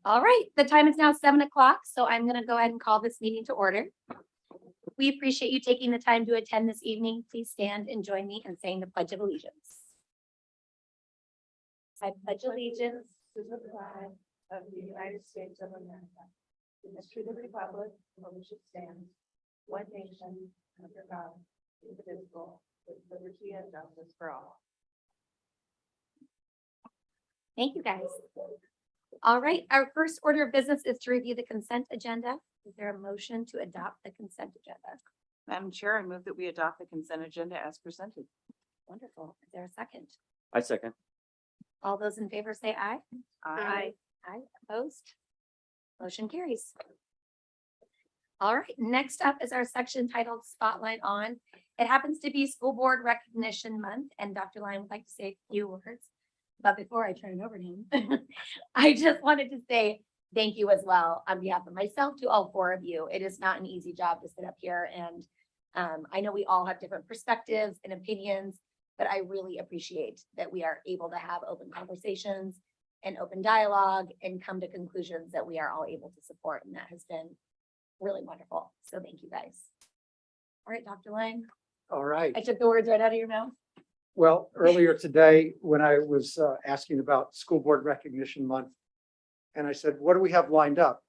All right, the time is now 7 o'clock, so I'm going to go ahead and call this meeting to order. We appreciate you taking the time to attend this evening. Please stand and join me in saying the Pledge of Allegiance. I pledge allegiance To the flag of the United States of America, and to the republic for which it stands, one nation, under God, indivisible, with liberty and justice for all. Thank you, guys. All right, our first order of business is to review the consent agenda. Is there a motion to adopt the consent agenda? Madam Chair, I move that we adopt the consent agenda as presented. Wonderful. Is there a second? I second. All those in favor say aye. Aye. Aye, opposed? Motion carries. All right, next up is our section titled Spotlight On. It happens to be School Board Recognition Month, and Dr. Lyon would like to say a few words. But before I turn it over to him, I just wanted to say thank you as well on behalf of myself to all four of you. It is not an easy job to sit up here, and I know we all have different perspectives and opinions, but I really appreciate that we are able to have open conversations and open dialogue and come to conclusions that we are all able to support. And that has been really wonderful. So thank you guys. All right, Dr. Lang, All right. I took the words right out of your mouth. Well, earlier today, when I was asking about School Board Recognition Month, and I said, what do we have lined up?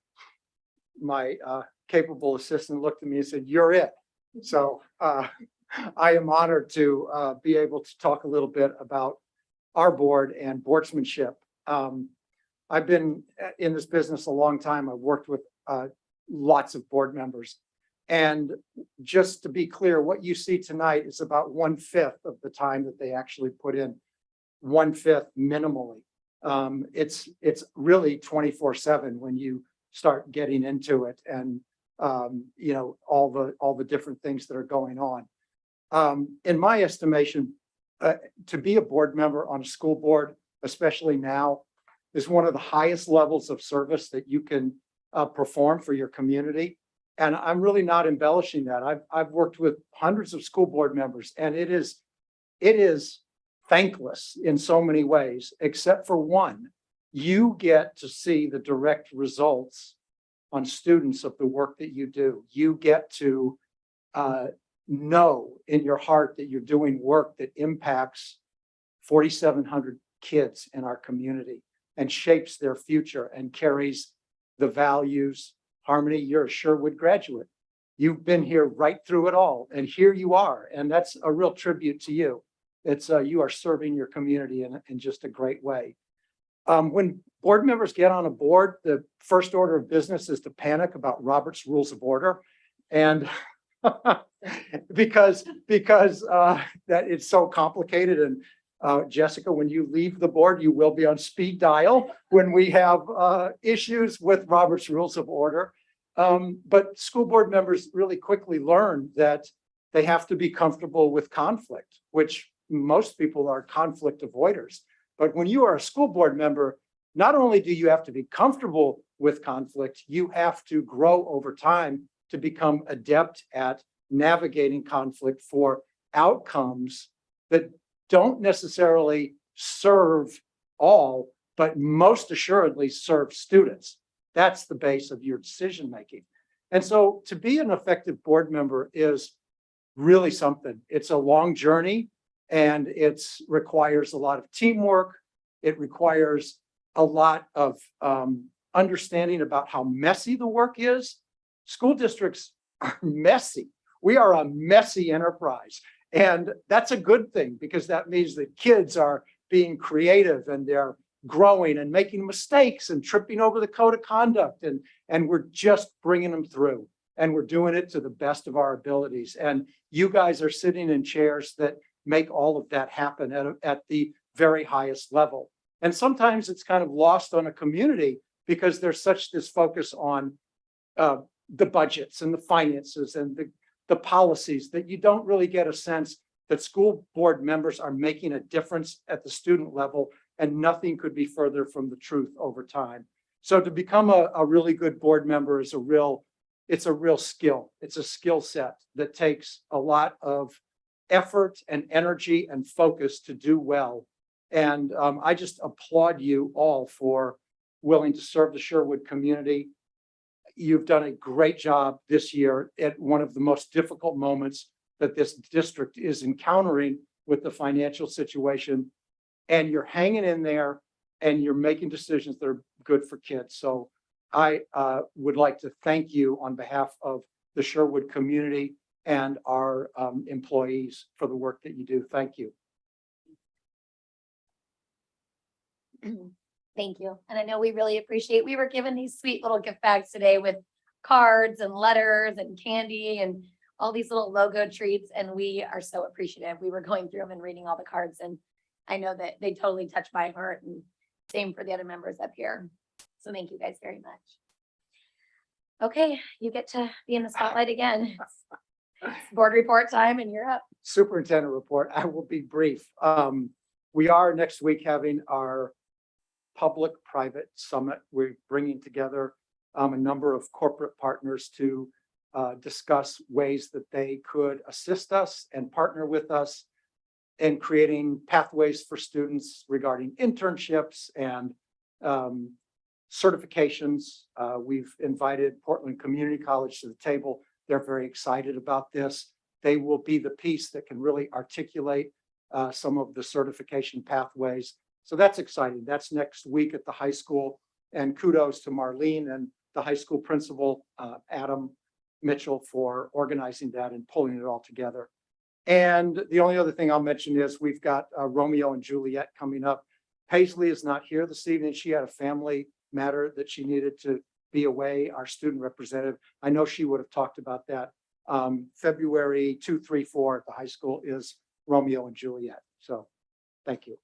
My capable assistant looked at me and said, you're it. So I am honored to be able to talk a little bit about our board and boardsmanship. I've been in this business a long time. I've worked with lots of board members. And just to be clear, what you see tonight is about 1/5 of the time that they actually put in, 1/5 minimally. It's really 24/7 when you start getting into it, and you know, all the different things that are going on. In my estimation, to be a board member on a school board, especially now, is one of the highest levels of service that you can perform for your community. And I'm really not embellishing that. I've worked with hundreds of school board members, and it is thankless in so many ways, except for one. You get to see the direct results on students of the work that you do. You get to know in your heart that you're doing work that impacts 4,700 kids in our community and shapes their future and carries the values. Harmony, you're a Sherwood graduate. You've been here right through it all, and here you are, and that's a real tribute to you. It's you are serving your community in just a great way. When board members get on a board, the first order of business is to panic about Robert's Rules of Order, and because that it's so complicated. And Jessica, when you leave the board, you will be on speed dial when we have issues with Robert's Rules of Order. But school board members really quickly learn that they have to be comfortable with conflict, which most people are conflict avoiders. But when you are a school board member, not only do you have to be comfortable with conflict, you have to grow over time to become adept at navigating conflict for outcomes that don't necessarily serve all, but most assuredly serve students. That's the base of your decision making. And so to be an effective board member is really something. It's a long journey, and it requires a lot of teamwork. It requires a lot of understanding about how messy the work is. School districts are messy. We are a messy enterprise. And that's a good thing, because that means that kids are being creative and they're growing and making mistakes and tripping over the code of conduct. And we're just bringing them through, and we're doing it to the best of our abilities. And you guys are sitting in chairs that make all of that happen at the very highest level. And sometimes it's kind of lost on a community because there's such this focus on the budgets and the finances and the policies that you don't really get a sense that school board members are making a difference at the student level, and nothing could be further from the truth over time. So to become a really good board member is it's a real skill. It's a skill set that takes a lot of effort and energy and focus to do well. And I just applaud you all for willing to serve the Sherwood community. You've done a great job this year at one of the most difficult moments that this district is encountering with the financial situation. And you're hanging in there and you're making decisions that are good for kids. So I would like to thank you on behalf of the Sherwood community and our employees for the work that you do. Thank you. Thank you. And I know we really appreciate, we were given these sweet little gift bags today with cards and letters and candy and all these little logo treats. And we are so appreciative. We were going through them and reading all the cards, and I know that they totally touched my heart, and same for the other members up here. So thank you guys very much. Okay, you get to be in the spotlight again. It's board report time and you're up. Superintendent report. I will be brief. We are next week having our public-private summit. We're bringing together a number of corporate partners to discuss ways that they could assist us and partner with us in creating pathways for students regarding internships and certifications. We've invited Portland Community College to the table. They're very excited about this. They will be the piece that can really articulate some of the certification pathways. So that's exciting. That's next week at the high school. And kudos to Marlene and the high school principal, Adam Mitchell, for organizing that and pulling it all together. And the only other thing I'll mention is we've got Romeo and Juliet coming up. Paisley is not here this evening. She had a family matter that she needed to be away, our student representative. I know she would have talked about that. February 2, 3, 4 at the high school is Romeo and Juliet. So thank you.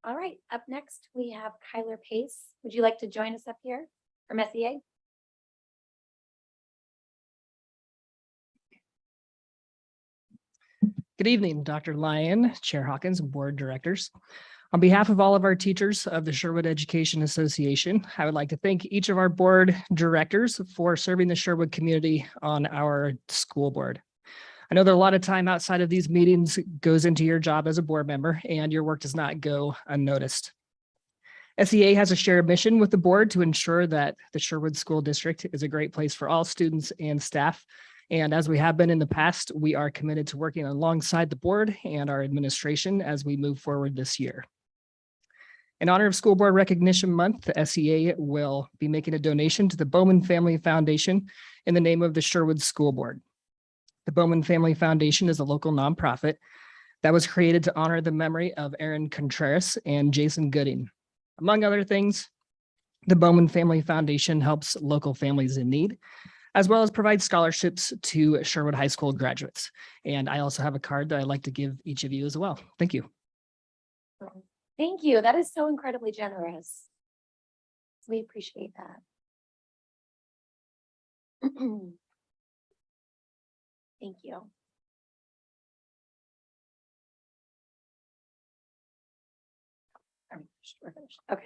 All right, up next, we have Kyler Pace. Would you like to join us up here from SEA? Good evening, Dr. Lyon, Chair Hawkins, and board directors. On behalf of all of our teachers of the Sherwood Education Association, I would like to thank each of our board directors for serving the Sherwood community on our school board. I know that a lot of time outside of these meetings goes into your job as a board member, and your work does not go unnoticed. SEA has a shared mission with the board to ensure that the Sherwood School District is a great place for all students and staff. And as we have been in the past, we are committed to working alongside the board and our administration as we move forward this year. In honor of School Board Recognition Month, the SEA will be making a donation to the Bowman Family Foundation in the name of the Sherwood School Board. The Bowman Family Foundation is a local nonprofit that was created to honor the memory of Aaron Contreras and Jason Gooding. Among other things, the Bowman Family Foundation helps local families in need, as well as provide scholarships to Sherwood High School graduates. And I also have a card that I'd like to give each of you as well. Thank you. Thank you. That is so incredibly generous. We appreciate that. Thank you. We're finished. Okay.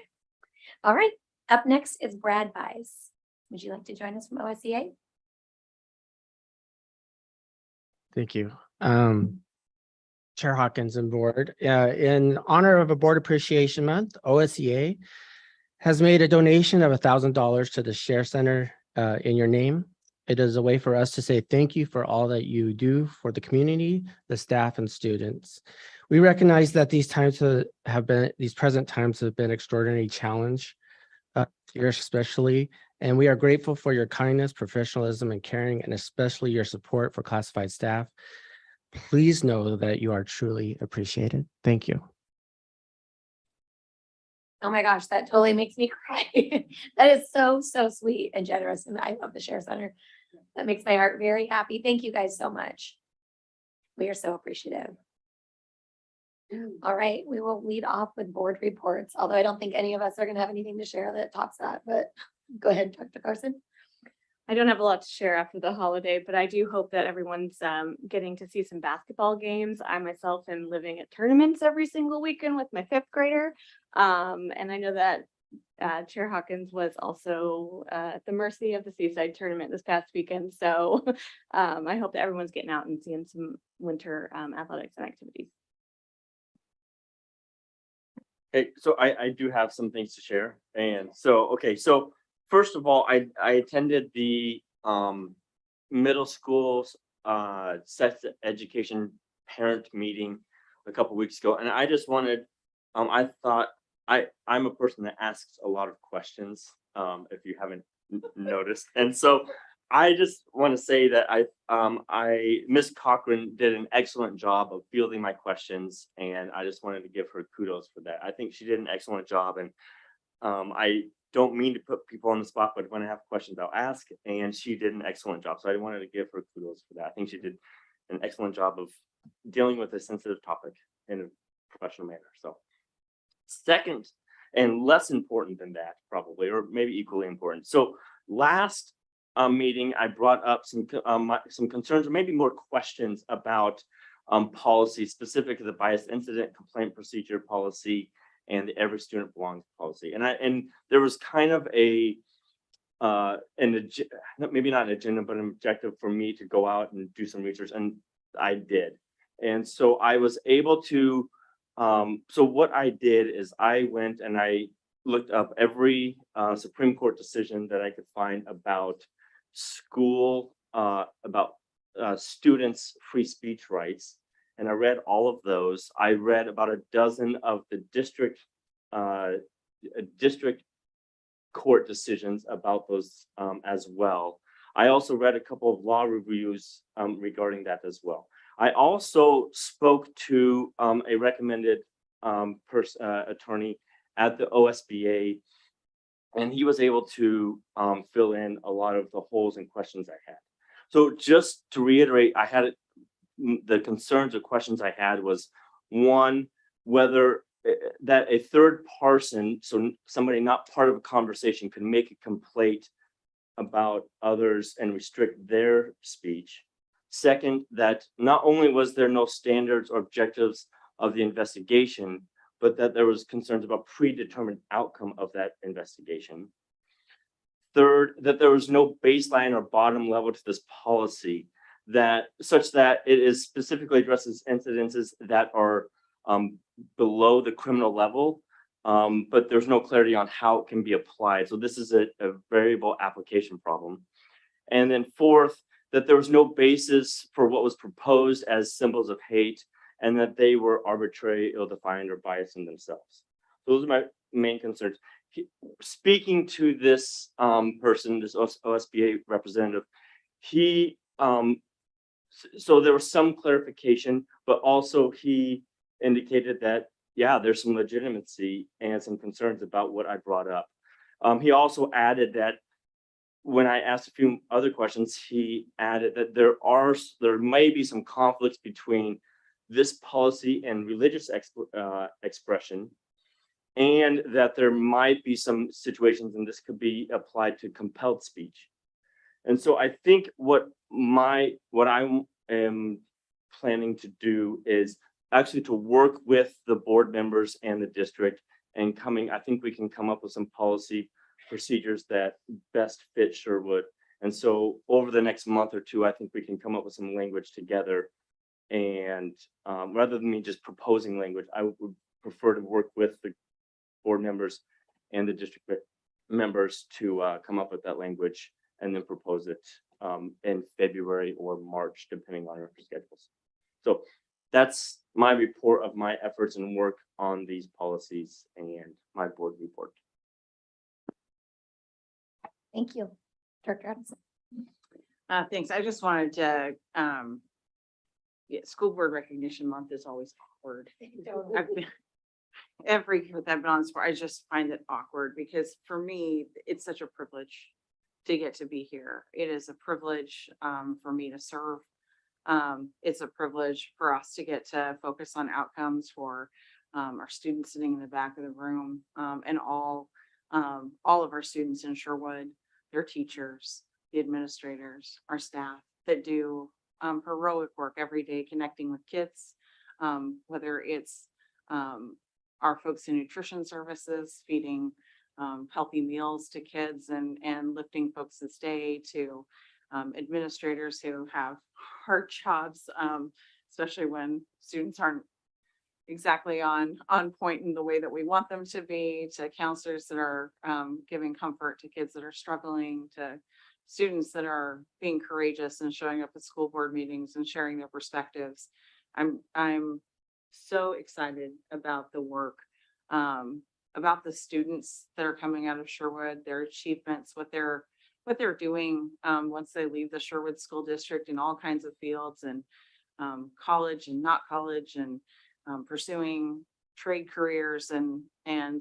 All right. Up next is Brad Bice. Would you like to join us from OSEA? Thank you. Chair Hawkins and board, in honor of a Board Appreciation Month, OSEA has made a donation of $1,000 to the Share Center in your name. It is a way for us to say thank you for all that you do for the community, the staff, and students. We recognize that these present times have been extraordinary challenge here especially, and we are grateful for your kindness, professionalism, and caring, and especially your support for classified staff. Please know that you are truly appreciated. Thank you. Oh my gosh, that totally makes me cry. That is so, so sweet and generous. And I love the Share Center. That makes my heart very happy. Thank you guys so much. We are so appreciative. All right, we will lead off with board reports, although I don't think any of us are going to have anything to share that tops that, but go ahead, Dr. Carson. I don't have a lot to share after the holiday, but I do hope that everyone's getting to see some basketball games. I myself am living at tournaments every single weekend with my 5th grader. And I know that Chair Hawkins was also at the mercy of the Seaside tournament this past weekend. So I hope that everyone's getting out and seeing some winter athletics and activities. Hey, so I do have some things to share. And so, okay, so first of all, I attended the middle school's sex education parent meeting a couple weeks ago. And I just wanted, I thought I'm a person that asks a lot of questions, if you haven't noticed. And so I just want to say that Miss Cochran did an excellent job of fielding my questions, and I just wanted to give her kudos for that. I think she did an excellent job, and I don't mean to put people on the spot, but when I have questions, I'll ask, and she did an excellent job. So I wanted to give her kudos for that. I think she did an excellent job of dealing with a sensitive topic in a professional manner. So second, and less important than that, probably, or maybe equally important. So last meeting, I brought up some concerns, or maybe more questions about policy, specifically the bias incident complaint procedure policy and the every student belongs policy. And there was kind of maybe not an agenda, but an objective for me to go out and do some research, and I did. And so I was able to, so what I did is I went and I looked up every Supreme Court decision that I could find about students' free speech rights. And I read all of those. I read about a dozen of the district court decisions about those as well. I also read a couple of law reviews regarding that as well. I also spoke to a recommended attorney at the OSBA, and he was able to fill in a lot of the holes and questions I had. So just to reiterate, the concerns or questions I had was, one, whether that a third person, so somebody not part of a conversation, could make a complaint about others and restrict their speech. Second, that not only was there no standards or objectives of the investigation, but that there was concerns about predetermined outcome of that investigation. Third, that there was no baseline or bottom level to this policy, such that it is specifically addresses incidences that are below the criminal level, but there's no clarity on how it can be applied. So this is a variable application problem. And then fourth, that there was no basis for what was proposed as symbols of hate, and that they were arbitrary, ill-defined, or biased in themselves. Those are my main concerns. Speaking to this person, this OSBA representative, so there was some clarification, but also he indicated that, yeah, there's some legitimacy and some concerns about what I brought up. He also added that when I asked a few other questions, he added that there may be some conflicts between this policy and religious expression, and that there might be some situations, and this could be applied to compelled speech. And so I think what I am planning to do is actually to work with the board members and the district, and I think we can come up with some policy procedures that best fit Sherwood. And so over the next month or two, I think we can come up with some language together. And rather than me just proposing language, I would prefer to work with the board members and the district members to come up with that language and then propose it in February or March, depending on our schedules. So that's my report of my efforts and work on these policies and my board report. Thank you. Director Adamson. Thanks. I just wanted to, School Board Recognition Month is always awkward. Every year that I've been on this board, I just find it awkward because for me, it's such a privilege to get to be here. It is a privilege for me to serve. It's a privilege for us to get to focus on outcomes for our students sitting in the back of the room, and all of our students in Sherwood, their teachers, the administrators, our staff that do heroic work every day connecting with kids, whether it's our folks in nutrition services, feeding healthy meals to kids and lifting folks this day, to administrators who have hard jobs, especially when students aren't exactly on point in the way that we want them to be, to counselors that are giving comfort to kids that are struggling, to students that are being courageous and showing up at school board meetings and sharing their perspectives. I'm so excited about the work, about the students that are coming out of Sherwood, their achievements, what they're doing once they leave the Sherwood School District in all kinds of fields, and college and not college, and pursuing trade careers and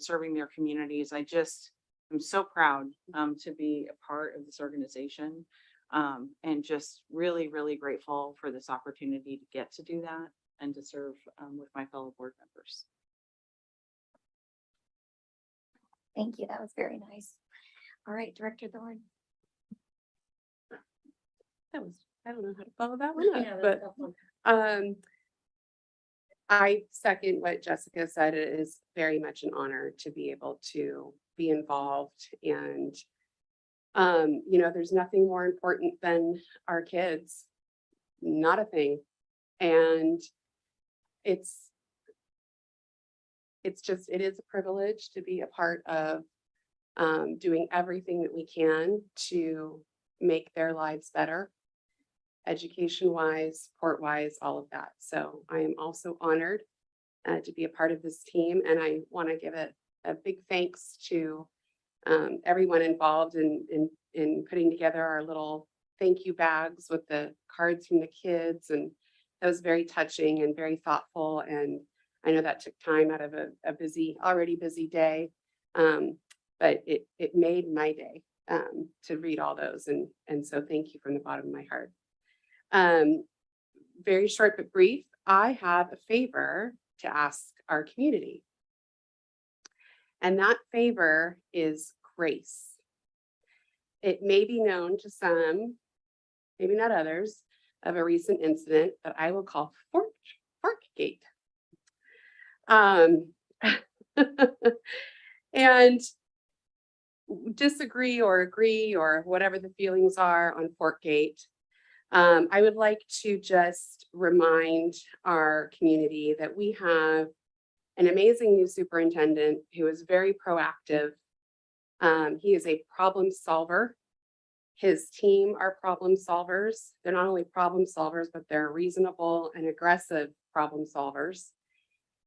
serving their communities. I'm so proud to be a part of this organization, and just really, really grateful for this opportunity to get to do that and to serve with my fellow board members. Thank you. That was very nice. All right, Director Thorne. I don't know how to follow that one Yeah, up, that's but a tough one. I second what Jessica said. It is very much an honor to be able to be involved, and there's nothing more important than our kids. Not a thing. And it is a privilege to be a part of doing everything that we can to make their lives better, education wise, support wise, all of that. So I am also honored to be a part of this team, and I want to give a big thanks to everyone involved in putting together our little thank you bags with the cards from the kids, and that was very touching and very thoughtful. And I know that took time out of a already busy day, but it made my day to read all those, and so thank you from the bottom of my heart. Very short but brief. I have a favor to ask our community, and that favor is grace. It may be known to some, maybe not others, of a recent incident that I will call Forkgate. And disagree or agree or whatever the feelings are on Forkgate, I would like to just remind our community that we have an amazing new superintendent who is very proactive. He is a problem solver. His team are problem solvers. They're not only problem solvers, but they're reasonable and aggressive problem solvers.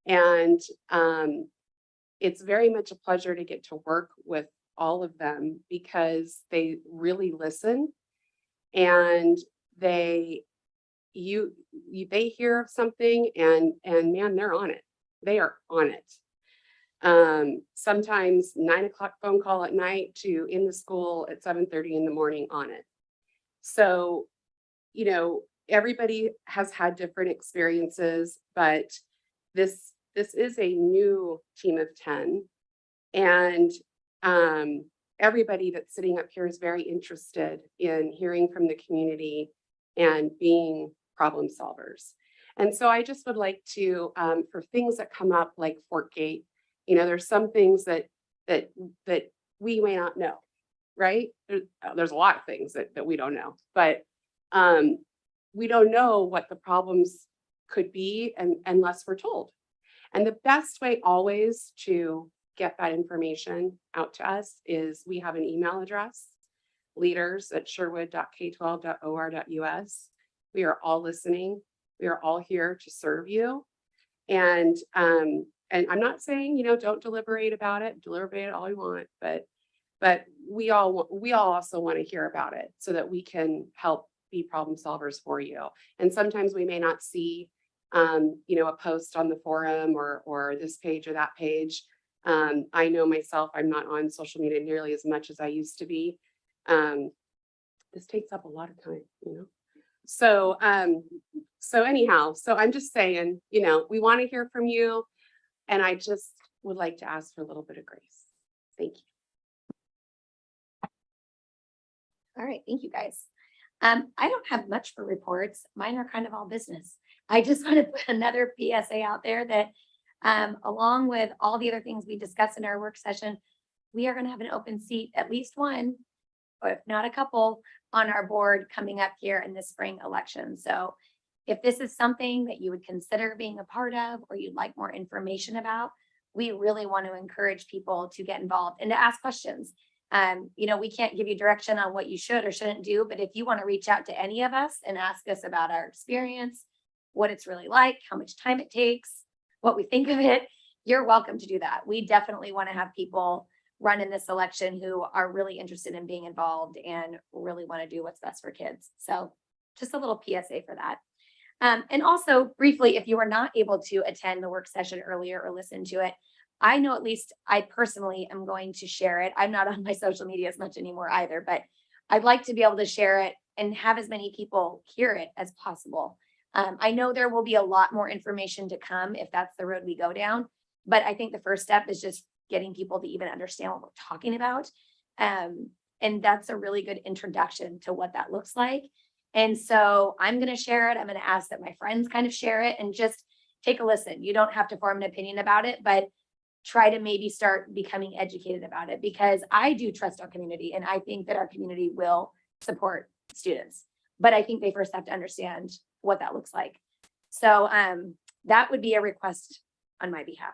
And it's very much a pleasure to get to work with all of them because they really listen, and they hear of something and man, they're on it. They are on it. Sometimes 9 o'clock phone call at night to in the school at 7:30 in the morning on it. So, everybody has had different experiences, but this is a new team of 10, and everybody that's sitting up here is very interested in hearing from the community and being problem solvers. And so I just would like to, for things that come up like Forkgate, there's some things that we may not know, right? There's a lot of things that we don't know, but we don't know what the problems could be unless we're told. And the best way always to get that information out to us is we have an email address, leaders@sherwood.k12.or.us. We are all listening. We are all here to serve you. And I'm not saying, don't deliberate about it, deliberate all you want, but we all also want to hear about it so that we can help be problem solvers for you. And sometimes we may not see, a post on the forum or this page or that page. I know myself, I'm not on social media nearly as much as I used to be. This takes up a lot of time, So anyhow, so I'm just saying, we want to hear from you, and I just would like to ask for a little bit of grace. Thank you. All right, thank you guys. I don't have much for reports. Mine are kind of all business. I just want to put another PSA out there that along with all the other things we discussed in our work session, we are going to have an open seat, at least one, or if not a couple, on our board coming up here in the spring election. So If this is something that you would consider being a part of, or you'd like more information about, we really want to encourage people to get involved and to ask questions. We can't give you direction on what you should or shouldn't do, but if you want to reach out to any of us and ask us about our experience, what it's really like, how much time it takes, what we think of it, you're welcome to do that. We definitely want to have people run in this election who are really interested in being involved and really want to do what's best for kids. So just a little PSA for that. And also briefly, if you are not able to attend the work session earlier or listen to it, I know at least I personally am going to share it. I'm not on my social media as much anymore either, but I'd like to be able to share it and have as many people hear it as possible. I know there will be a lot more information to come if that's the road we go down, but I think the first step is just getting people to even understand what we're talking about. And that's a really good introduction to what that looks like. And so I'm going to share it. I'm going to ask that my friends kind of share it and just take a listen. You don't have to form an opinion about it, but try to maybe start becoming educated about it, because I do trust our community and I think that our community will support students. But I think they first have to understand what that looks like. So that would be a request on my behalf.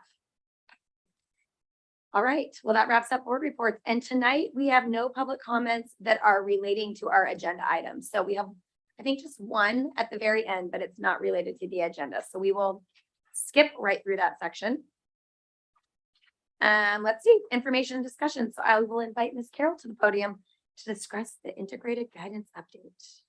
All right, well, that wraps up board reports. And tonight we have no public comments that are relating to our agenda items. So we have, I think, just one at the very end, but it's not related to the agenda. So we will skip right through that section. Let's see, information and discussion. So I will invite Ms. Carroll to the podium to discuss the integrated guidance update.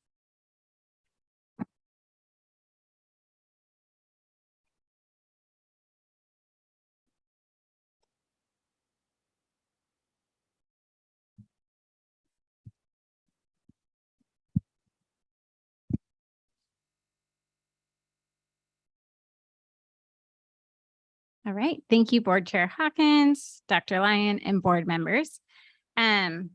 All right. Thank you, Board Chair Hawkins, Dr. Lyon, and board members. Tonight,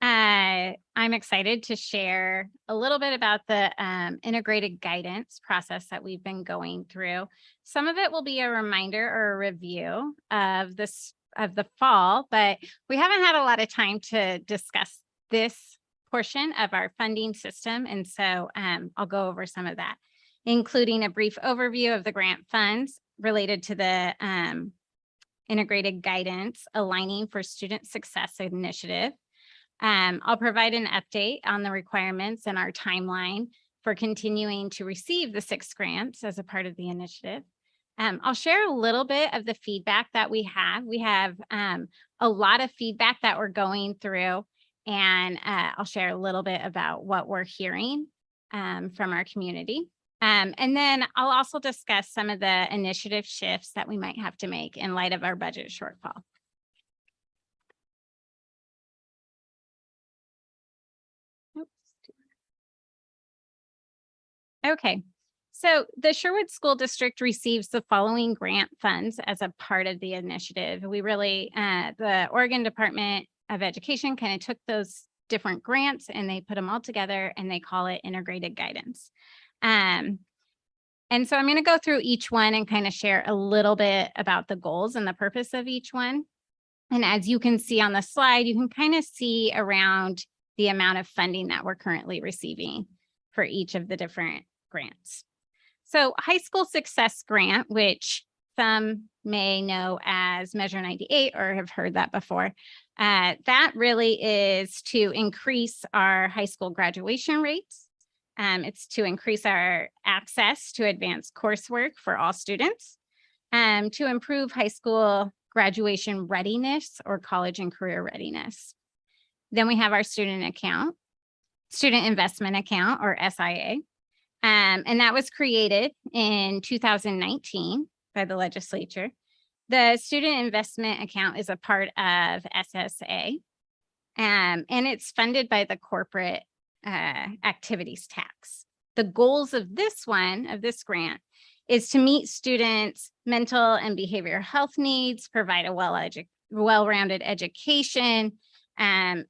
I'm excited to share a little bit about the integrated guidance process that we've been going through. Some of it will be a reminder or a review of the fall, but we haven't had a lot of time to discuss this portion of our funding system. And so I'll go over some of that, including a brief overview of the grant funds related to the integrated guidance aligning for student success initiative. I'll provide an update on the requirements and our timeline for continuing to receive the 6 grants as a part of the initiative. I'll share a little bit of the feedback that we have. We have a lot of feedback that we're going through, and I'll share a little bit about what we're hearing from our community. And then I'll also discuss some of the initiative shifts that we might have to make in light of our budget shortfall. Oops. Okay, so the Sherwood School District receives the following grant funds as a part of the initiative. We really, the Oregon Department of Education kind of took those different grants and they put them all together and they call it integrated guidance. And so I'm going to go through each one and kind of share a little bit about the goals and the purpose of each one. And as you can see on the slide, you can kind of see around the amount of funding that we're currently receiving for each of the different grants. So High School Success Grant, which some may know as Measure 98 or have heard that before, that really is to increase our high school graduation rates. It's to increase our access to advanced coursework for all students, to improve high school graduation readiness or college and career readiness. Then we have our student investment account or SIA. And that was created in 2019 by the legislature. The student investment account is a part of SSA, and it's funded by the corporate activities tax. The goals of this grant is to meet students' mental and behavioral health needs, provide a well-rounded education, and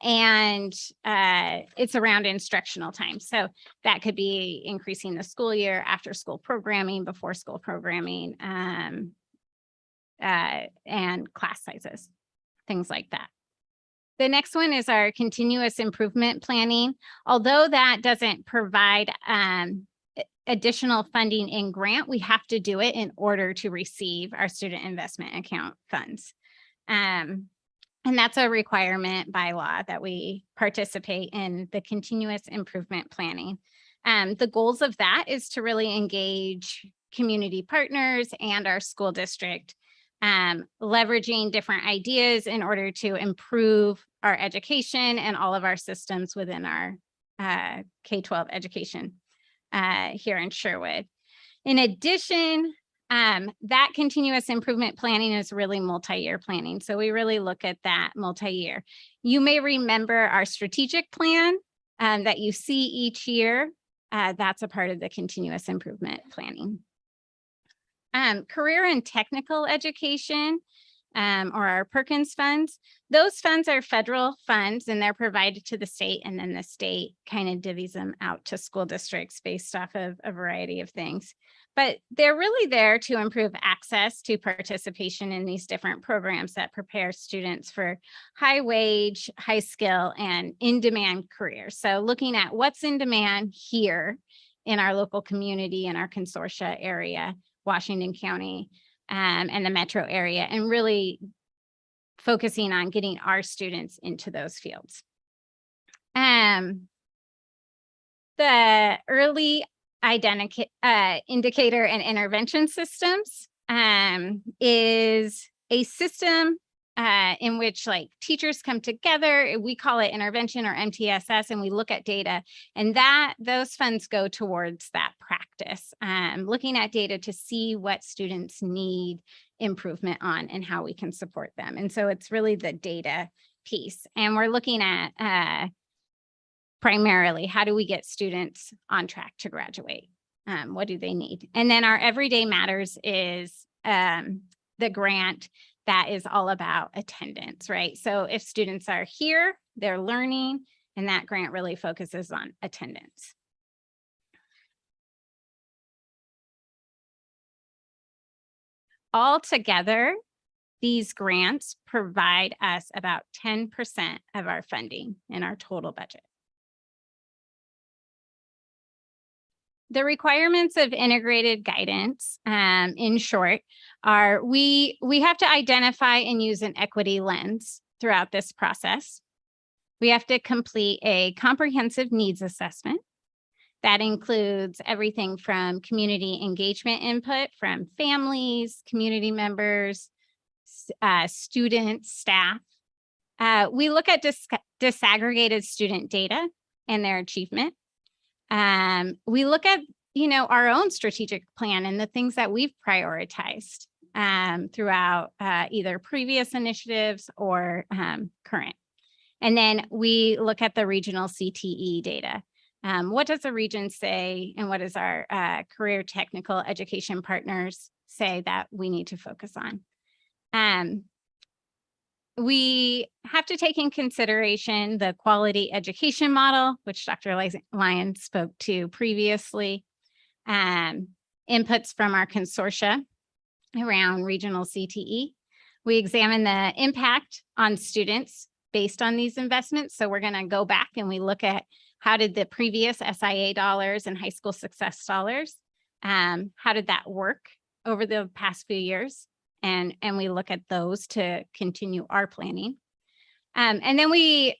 it's around instructional time. So that could be increasing the school year, after school programming, before school programming, and class sizes, things like that. The next one is our continuous improvement planning. Although that doesn't provide additional funding in grant, we have to do it in order to receive our student investment account funds. And that's a requirement by law that we participate in the continuous improvement planning. The goals of that is to really engage community partners and our school district, leveraging different ideas in order to improve our education and all of our systems within our K-12 education here in Sherwood. In addition, that continuous improvement planning is really multi-year planning. So we really look at that multi-year. You may remember our strategic plan that you see each year. That's a part of the continuous improvement planning. Career and technical education, or our Perkins funds. Those funds are federal funds and they're provided to the state, and then the state kind of divvies them out to school districts based off of a variety of things. But they're really there to improve access to participation in these different programs that prepare students for high wage, high skill, and in-demand careers. So looking at what's in demand here in our local community, in our consortia area, Washington County, and the metro area, and really focusing on getting our students into those fields. The early indicator and intervention systems is a system in which like teachers come together. We call it intervention or MTSS, and we look at data, and those funds go towards that practice, looking at data to see what students need improvement on and how we can support them. And so it's really the data piece, and we're looking at primarily how do we get students on track to graduate? What do they need? And then our Everyday Matters is the grant that is all about attendance, right? So if students are here, they're learning, and that grant really focuses on attendance. Altogether, these grants provide us about 10% of our funding in our total budget. The requirements of integrated guidance, in short, are we have to identify and use an equity lens throughout this process. We have to complete a comprehensive needs assessment. That includes everything from community engagement input from families, community members, students, staff. We look at disaggregated student data and their achievement. We look at, our own strategic plan and the things that we've prioritized throughout either previous initiatives or current. And then we look at the regional CTE data. What does the region say, and what does our career technical education partners say that we need to focus on? We have to take in consideration the quality education model, which Dr. Lyon spoke to previously, inputs from our consortia around regional CTE. We examine the impact on students based on these investments. So we're going to go back and we look at how did the previous SIA dollars and high school success dollars, how did that work over the past few years? And we look at those to continue our planning. And then we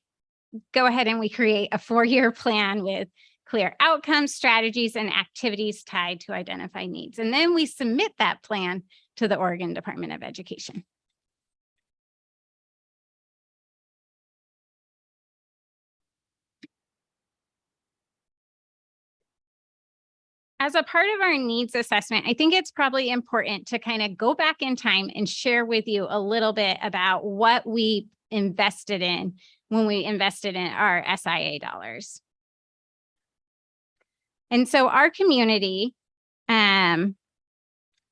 go ahead and we create a 4-year plan with clear outcomes, strategies, and activities tied to identify needs. And then we submit that plan to the Oregon Department of Education. As a part of our needs assessment, I think it's probably important to kind of go back in time and share with you a little bit about what we invested in when we invested in our SIA dollars. And so our community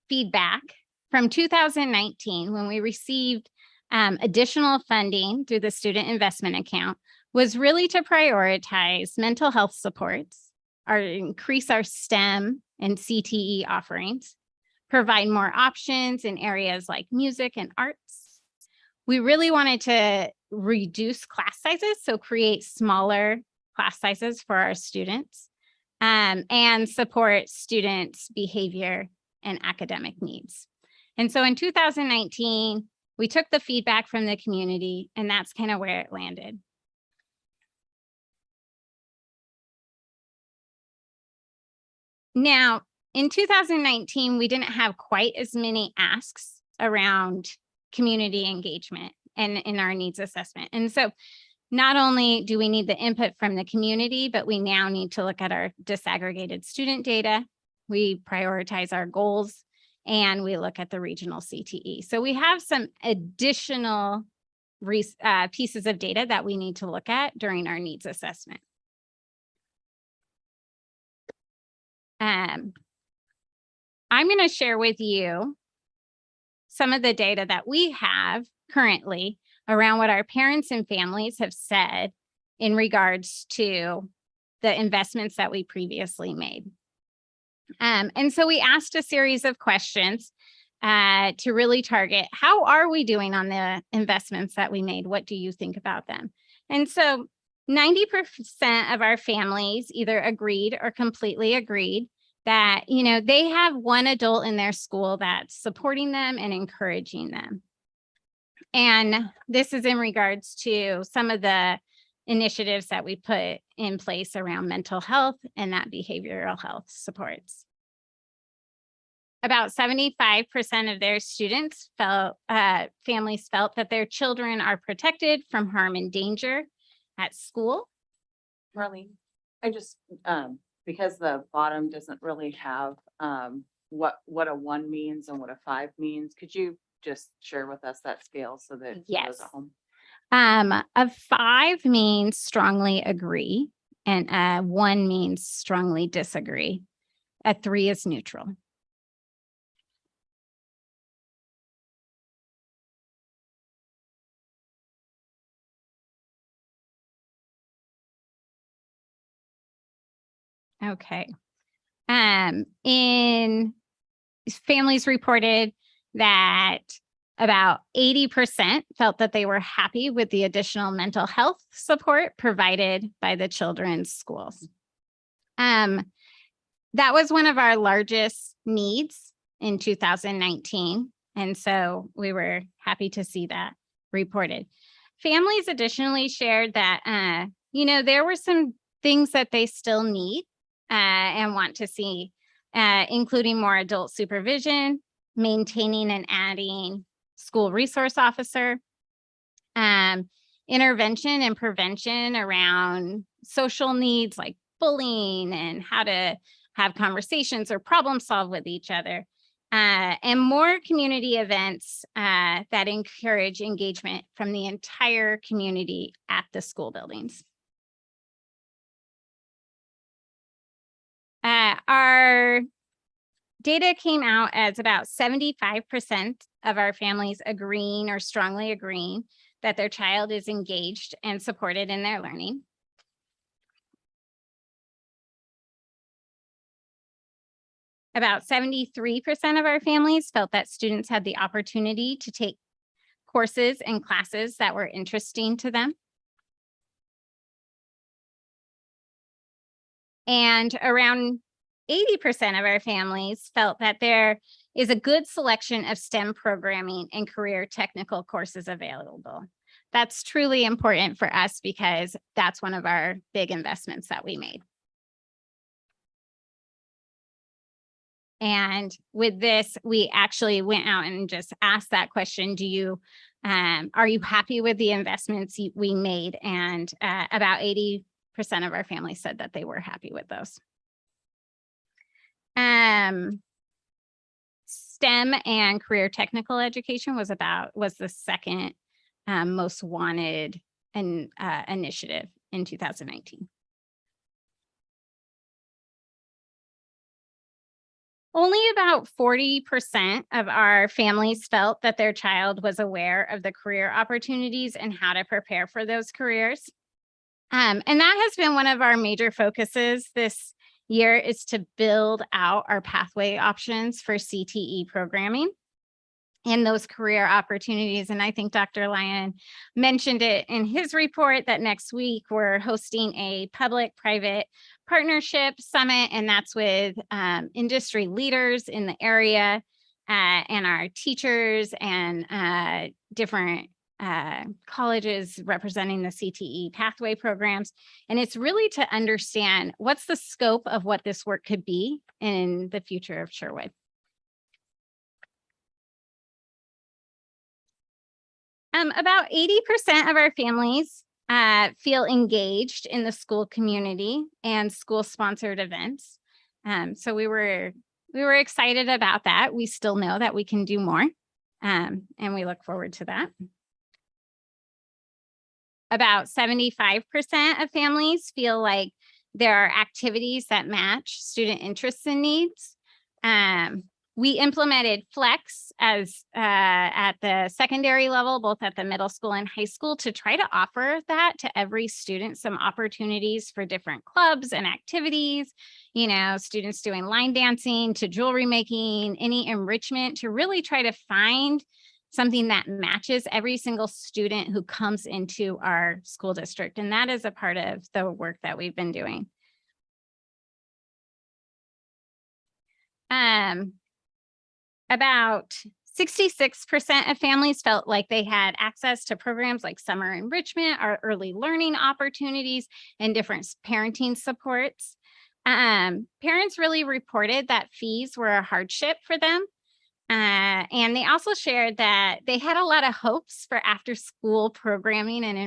feedback from 2019, when we received additional funding through the student investment account, was really to prioritize mental health supports, increase our STEM and CTE offerings, provide more options in areas like music and arts. We really wanted to reduce class sizes, so create smaller class sizes for our students, and support students' behavior and academic needs. And so in 2019, we took the feedback from the community, and that's kind of where it landed. Now, in 2019, we didn't have quite as many asks around community engagement and in our needs assessment. And so not only do we need the input from the community, but we now need to look at our disaggregated student data. We prioritize our goals, and we look at the regional CTE. So we have some additional pieces of data that we need to look at during our needs assessment. I'm going to share with you some of the data that we have currently around what our parents and families have said in regards to the investments that we previously made. And so we asked a series of questions to really target, how are we doing on the investments that we made? What do you think about them? And so 90% of our families either agreed or completely agreed that, you know, they have one adult in their school that's supporting them and encouraging them. And this is in regards to some of the initiatives that we put in place around mental health and that behavioral health supports. About 75% of their students felt, families felt that their children are protected from harm and danger at school. Marlene, I just, because the bottom doesn't really have, what a 1 means and what a 5 means, could you just share with us that scale so that those Yes. at home? A 5 means strongly agree, and a 1 means strongly disagree. A 3 is neutral. Okay. In families reported that about 80% felt that they were happy with the additional mental health support provided by the children's schools. That was one of our largest needs in 2019. And so we were happy to see that reported. Families additionally shared that, you know, there were some things that they still need and want to see, including more adult supervision, maintaining and adding school resource officer, intervention and prevention around social needs like bullying and how to have conversations or problem solve with each other, and more community events that encourage engagement from the entire community at the school buildings. Our data came out as about 75% of our families agreeing or strongly agreeing that their child is engaged and supported in their learning. About 73% of our families felt that students had the opportunity to take courses and classes that were interesting to them. And around 80% of our families felt that there is a good selection of STEM programming and career technical courses available. That's truly important for us because that's one of our big investments that we made. And with this, we actually went out and just asked that question, are you happy with the investments we made? And about 80% of our families said that they were happy with those. STEM and career technical education was the second most wanted initiative in 2019. Only about 40% of our families felt that their child was aware of the career opportunities and how to prepare for those careers. And that has been one of our major focuses this year, is to build out our pathway options for CTE programming. and those career opportunities. And I think Dr. Lyon mentioned it in his report that next week we're hosting a public-private partnership summit, and that's with industry leaders in the area and our teachers and different colleges representing the CTE pathway programs. And it's really to understand what's the scope of what this work could be in the future of Sherwood. About 80% of our families feel engaged in the school community and school-sponsored events. So we were excited about that. We still know that we can do more, and we look forward to that. About 75% of families feel like there are activities that match student interests and needs. We implemented Flex as at the secondary level, both at the middle school and high school, to try to offer that to every student, some opportunities for different clubs and activities, you know, students doing line dancing to jewelry making, any enrichment, to really try to find something that matches every single student who comes into our school district. And that is a part of the work that we've been doing. About 66% of families felt like they had access to programs like summer enrichment or early learning opportunities and different parenting supports. Parents really reported that fees were a hardship for them. And they also shared that they had a lot of hopes for after school programming and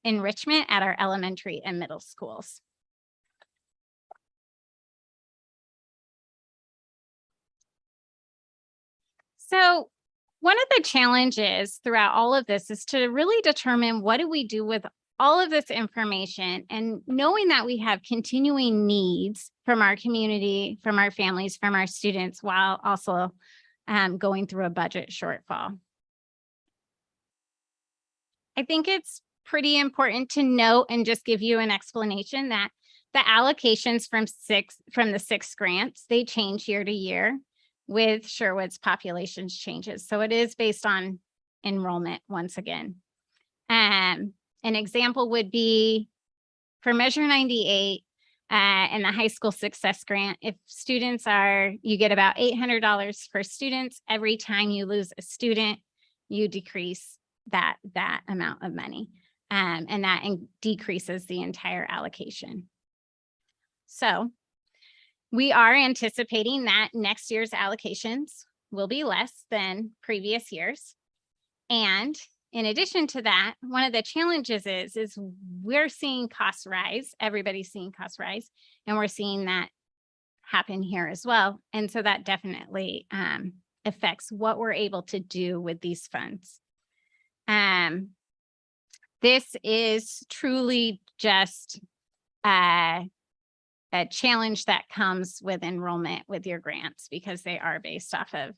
enrichment at our elementary and middle schools. So one of the challenges throughout all of this is to really determine what do we do with all of this information, and knowing that we have continuing needs from our community, from our families, from our students, while also going through a budget shortfall. I think it's pretty important to note and just give you an explanation that the allocations from the 6 grants, they change year to year with Sherwood's population changes. So it is based on enrollment once again. An example would be for Measure 98 and the high school success grant. If students you get about $800 for students. Every time you lose a student, you decrease that amount of money. And that decreases the entire allocation. So we are anticipating that next year's allocations will be less than previous years. And in addition to that, one of the challenges is we're seeing costs rise. Everybody's seeing costs rise, and we're seeing that happen here as well. And so that definitely affects what we're able to do with these funds. This is truly just a challenge that comes with enrollment with your grants, because they are based off of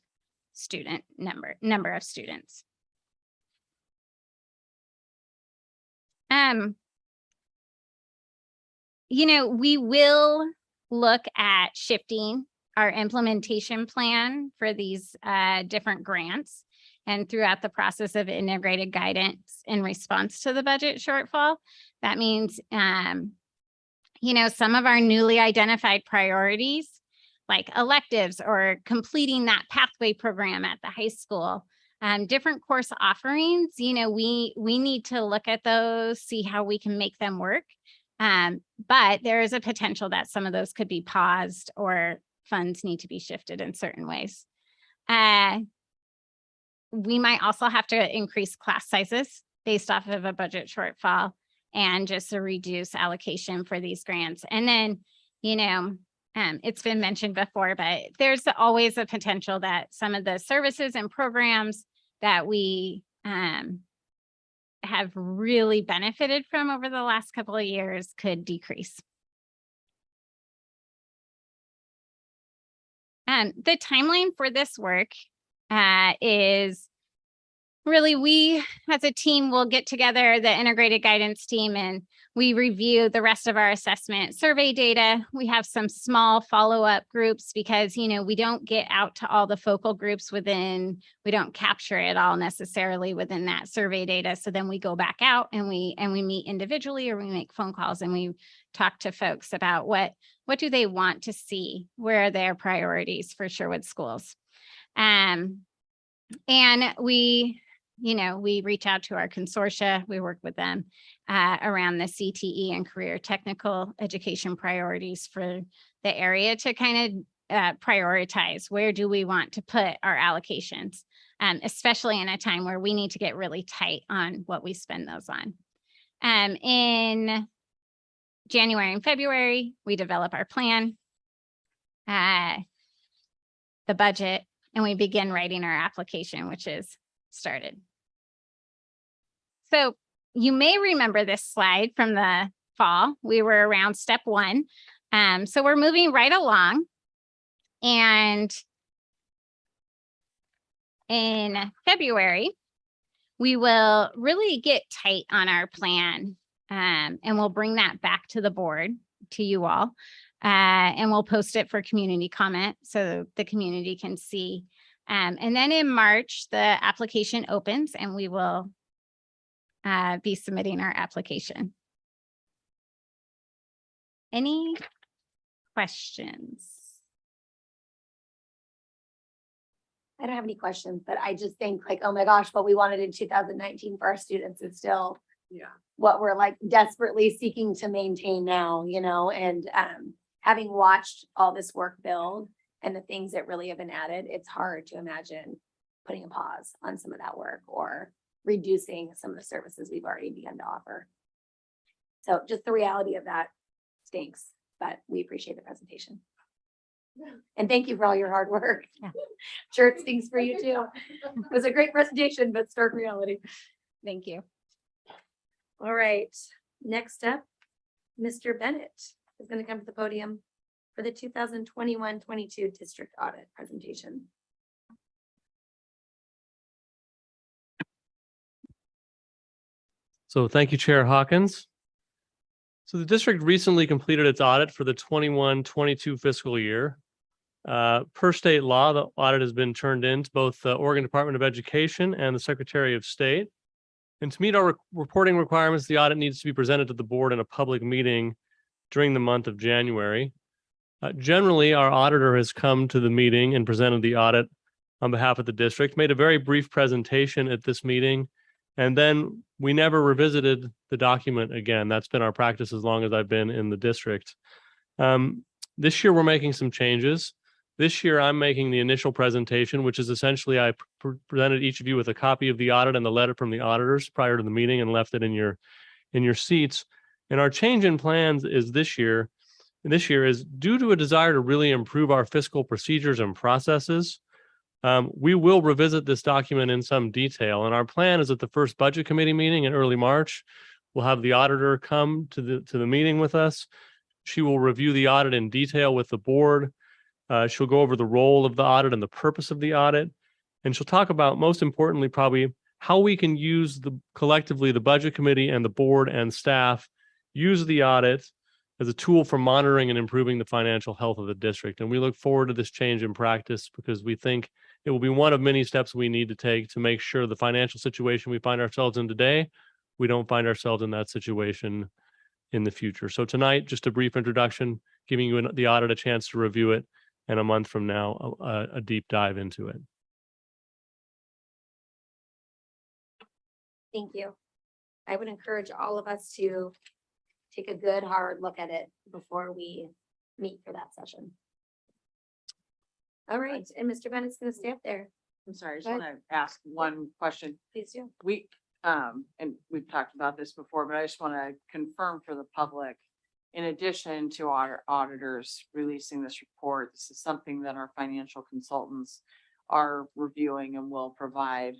student number of students. You know, we will look at shifting our implementation plan for these different grants, and throughout the process of integrated guidance in response to the budget shortfall. That means, you know, some of our newly identified priorities, like electives or completing that pathway program at the high school, different course offerings, you know, we need to look at those, see how we can make them work. But there is a potential that some of those could be paused, or funds need to be shifted in certain ways. We might also have to increase class sizes based off of a budget shortfall, and just a reduce allocation for these grants. And then, you know, it's been mentioned before, but there's always a potential that some of the services and programs that we have really benefited from over the last couple of years could decrease. The timeline for this work is really, we as a team will get together, the integrated guidance team, and we review the rest of our assessment survey data. We have some small follow-up groups because, we don't get out to all the focal groups we don't capture it all necessarily within that survey data. So then we go back out and we meet individually, or we make phone calls and we talk to folks about what do they want to see? Where are their priorities for Sherwood schools? And we reach out to our consortia. We work with them around the CTE and career technical education priorities for the area to kind of prioritize where do we want to put our allocations, especially in a time where we need to get really tight on what we spend those on. In January and February, we develop our plan, the budget, and we begin writing our application, which is started. So you may remember this slide from the fall. We were around step 1. So we're moving right along. And in February, we will really get tight on our plan, and we'll bring that back to the board, to you all, and we'll post it for community comment so the community can see. And then in March, the application opens and we will be submitting our application. Any questions? I don't have any questions, but I just think like, oh my gosh, what we wanted in 2019 for our students is still what we're like desperately seeking to maintain now, and having watched all this work build and the things that really have been added, it's hard to imagine putting a pause on some of that work or reducing some of the services we've already begun to offer. So just the reality of that stinks, but we appreciate the presentation. And thank you for all your hard work. Yeah. Sure, it stinks for you too. It was a great presentation, but stark reality. Thank you. All right, next up, Mr. Bennett is going to come to the podium for the 2021-22 district audit presentation. So thank you, Chair Hawkins. So the district recently completed its audit for the 21-22 fiscal year. Per state law, the audit has been turned in to both the Oregon Department of Education and the Secretary of State. And to meet our reporting requirements, the audit needs to be presented to the board in a public meeting during the month of January. Generally, our auditor has come to the meeting and presented the audit on behalf of the district, made a very brief presentation at this meeting, and then we never revisited the document again. That's been our practice as long as I've been in the district. This year, we're making some changes. This year, I'm making the initial presentation, which is essentially I presented each of you with a copy of the audit and the letter from the auditors prior to the meeting and left it in your seats. And our change in plans is this year is due to a desire to really improve our fiscal procedures and processes. We will revisit this document in some detail, and our plan is at the first budget committee meeting in early March. We'll have the auditor come to the meeting with us. She will review the audit in detail with the board. She'll go over the role of the audit and the purpose of the audit. And she'll talk about, most importantly, probably how we can use collectively the budget committee and the board and staff use the audit as a tool for monitoring and improving the financial health of the district. And we look forward to this change in practice because we think it will be one of many steps we need to take to make sure the financial situation we find ourselves in today, we don't find ourselves in that situation in the future. So tonight, just a brief introduction, giving you the audit a chance to review it, and a month from now, a deep dive into it. Thank you. I would encourage all of us to take a good, hard look at it before we meet for that session. All right, and Mr. Bennett's going to stay up there. I'm sorry, I just Go want to ask one question. Please do. And we've talked about this before, but I just want to confirm for the public. In addition to our auditors releasing this report, this is something that our financial consultants are reviewing and will provide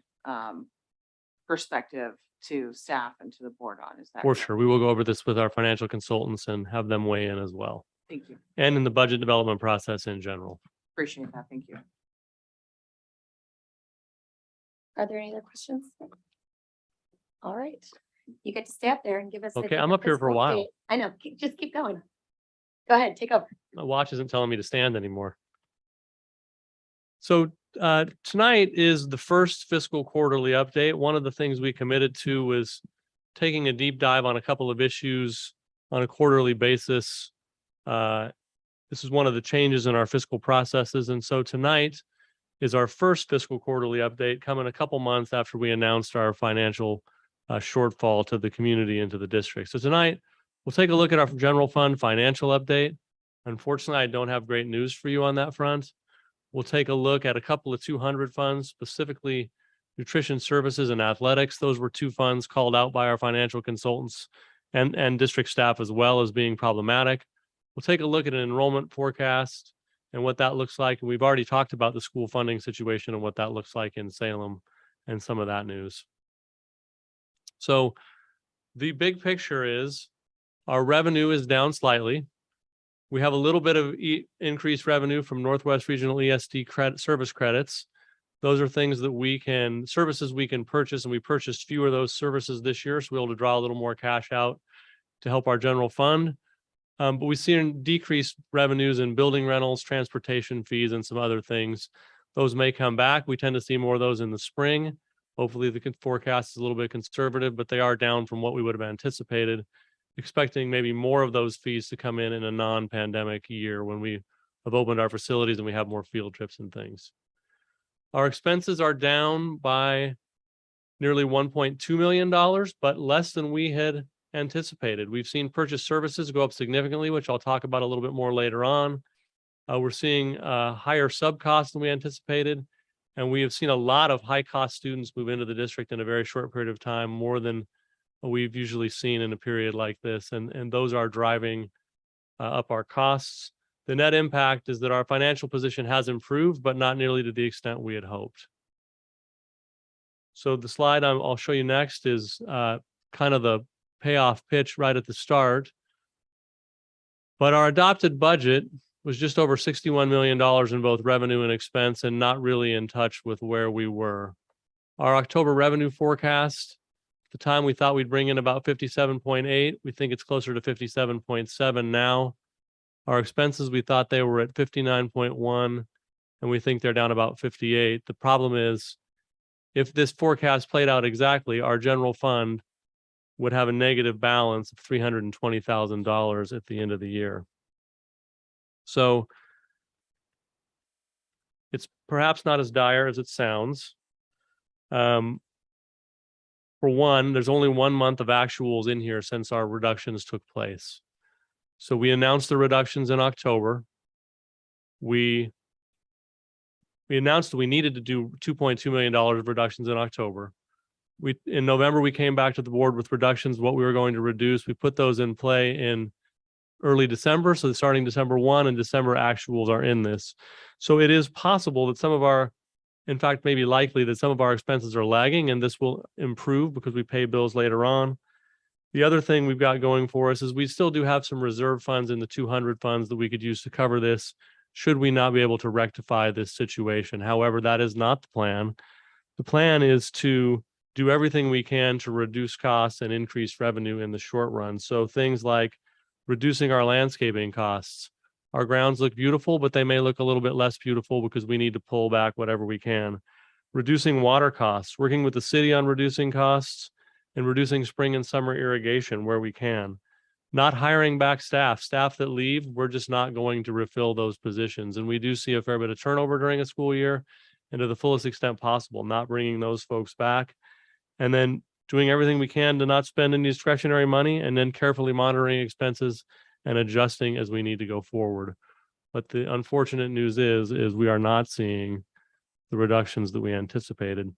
perspective to staff and to the board on. Is that For correct? sure, we will go over this with our financial consultants and have them weigh in as well, Thank you. and in the budget development process in general. Appreciate that. Thank you. Are there any other questions? All right, you get to stay up there and give us. Okay, different I'm up here for a fiscal while. update. I know, just keep going. Go ahead, take over. My watch isn't telling me to stand anymore. So tonight is the first fiscal quarterly update. One of the things we committed to was taking a deep dive on a couple of issues on a quarterly basis. This is one of the changes in our fiscal processes. And so tonight is our first fiscal quarterly update, coming a couple months after we announced our financial shortfall to the community and to the district. So tonight, we'll take a look at our general fund financial update. Unfortunately, I don't have great news for you on that front. We'll take a look at a couple of 200 funds, specifically nutrition services and athletics. Those were two funds called out by our financial consultants and district staff as well as being problematic. We'll take a look at an enrollment forecast and what that looks like. And we've already talked about the school funding situation and what that looks like in Salem and some of that news. So the big picture is our revenue is down slightly. We have a little bit of increased revenue from Northwest Regional ESD service credits. Those are things that services we can purchase, and we purchased fewer of those services this year, so we're able to draw a little more cash out to help our general fund. But we see decreased revenues in building rentals, transportation fees, and some other things. Those may come back. We tend to see more of those in the spring. Hopefully the forecast is a little bit conservative, but they are down from what we would have anticipated, expecting maybe more of those fees to come in a non-pandemic year when we have opened our facilities and we have more field trips and things. Our expenses are down by nearly $1.2 million, but less than we had anticipated. We've seen purchase services go up significantly, which I'll talk about a little bit more later on. We're seeing higher sub costs than we anticipated, and we have seen a lot of high cost students move into the district in a very short period of time, more than we've usually seen in a period like this, and those are driving up our costs. The net impact is that our financial position has improved, but not nearly to the extent we had hoped. So the slide I'll show you next is kind of the payoff pitch right at the start. But our adopted budget was just over $61 million in both revenue and expense, and not really in touch with where we were. Our October revenue forecast, at the time we thought we'd bring in about 57.8. We think it's closer to 57.7 now. Our expenses, we thought they were at 59.1, and we think they're down about 58. The problem is, if this forecast played out exactly, our general fund would have a negative balance of $320,000 at the end of the year. So it's perhaps not as dire as it sounds. For one, there's only 1 month of actuals in here since our reductions took place. So we announced the reductions in October. We announced that we needed to do $2.2 million of reductions in October. In November, we came back to the board with reductions, what we were going to reduce. We put those in play in early December. So starting December 1 and December actuals are in this. So it is possible that in fact, maybe likely that some of our expenses are lagging, and this will improve because we pay bills later on. The other thing we've got going for us is we still do have some reserve funds in the 200 funds that we could use to cover this, should we not be able to rectify this situation. However, that is not the plan. The plan is to do everything we can to reduce costs and increase revenue in the short run. So things like reducing our landscaping costs. Our grounds look beautiful, but they may look a little bit less beautiful because we need to pull back whatever we can. Reducing water costs, working with the city on reducing costs, and reducing spring and summer irrigation where we can. Not hiring back staff that leave, we're just not going to refill those positions. And we do see a fair bit of turnover during a school year, and to the fullest extent possible, not bringing those folks back. And then doing everything we can to not spend any discretionary money, and then carefully monitoring expenses and adjusting as we need to go forward. But the unfortunate news is we are not seeing the reductions that we anticipated.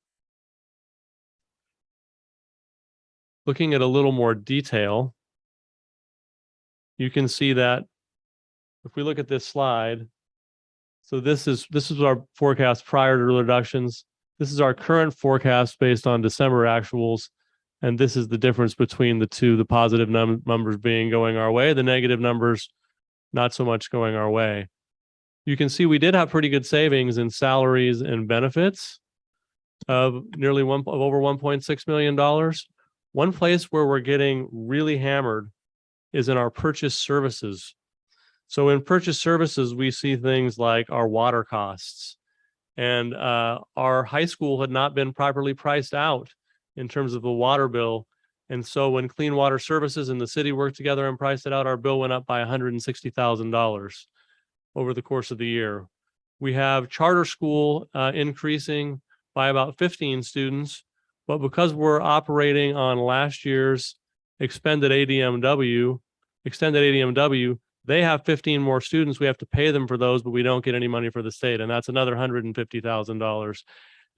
Looking at a little more detail, you can see that if we look at this slide, so this is our forecast prior to reductions. This is our current forecast based on December actuals. And this is the difference between the two, the positive numbers being going our way, the negative numbers not so much going our way. You can see we did have pretty good savings in salaries and benefits. of over $1.6 million. One place where we're getting really hammered is in our purchase services. So in purchase services, we see things like our water costs. And our high school had not been properly priced out in terms of the water bill. And so when Clean Water Services and the city worked together and priced it out, our bill went up by $160,000 over the course of the year. We have charter school increasing by about 15 students, but because we're operating on last year's extended ADMW, they have 15 more students. We have to pay them for those, but we don't get any money for the state. And that's another $150,000.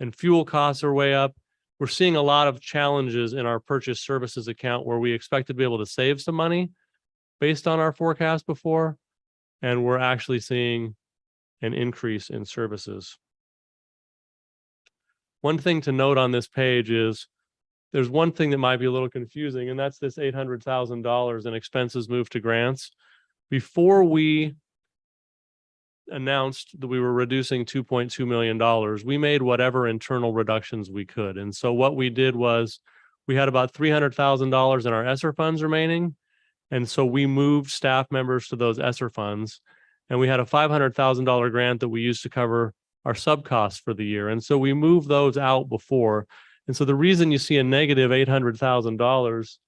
And fuel costs are way up. We're seeing a lot of challenges in our purchase services account where we expect to be able to save some money based on our forecast before. And we're actually seeing an increase in services. One thing to note on this page is there's one thing that might be a little confusing, and that's this $800,000 in expenses moved to grants. Before we announced that we were reducing $2.2 million, we made whatever internal reductions we could. And so what we did was we had about $300,000 in our ESSER funds remaining. And so we moved staff members to those ESSER funds. And we had a $500,000 grant that we used to cover our sub costs for the year. And so we moved those out before. And so the reason you see a negative $800,000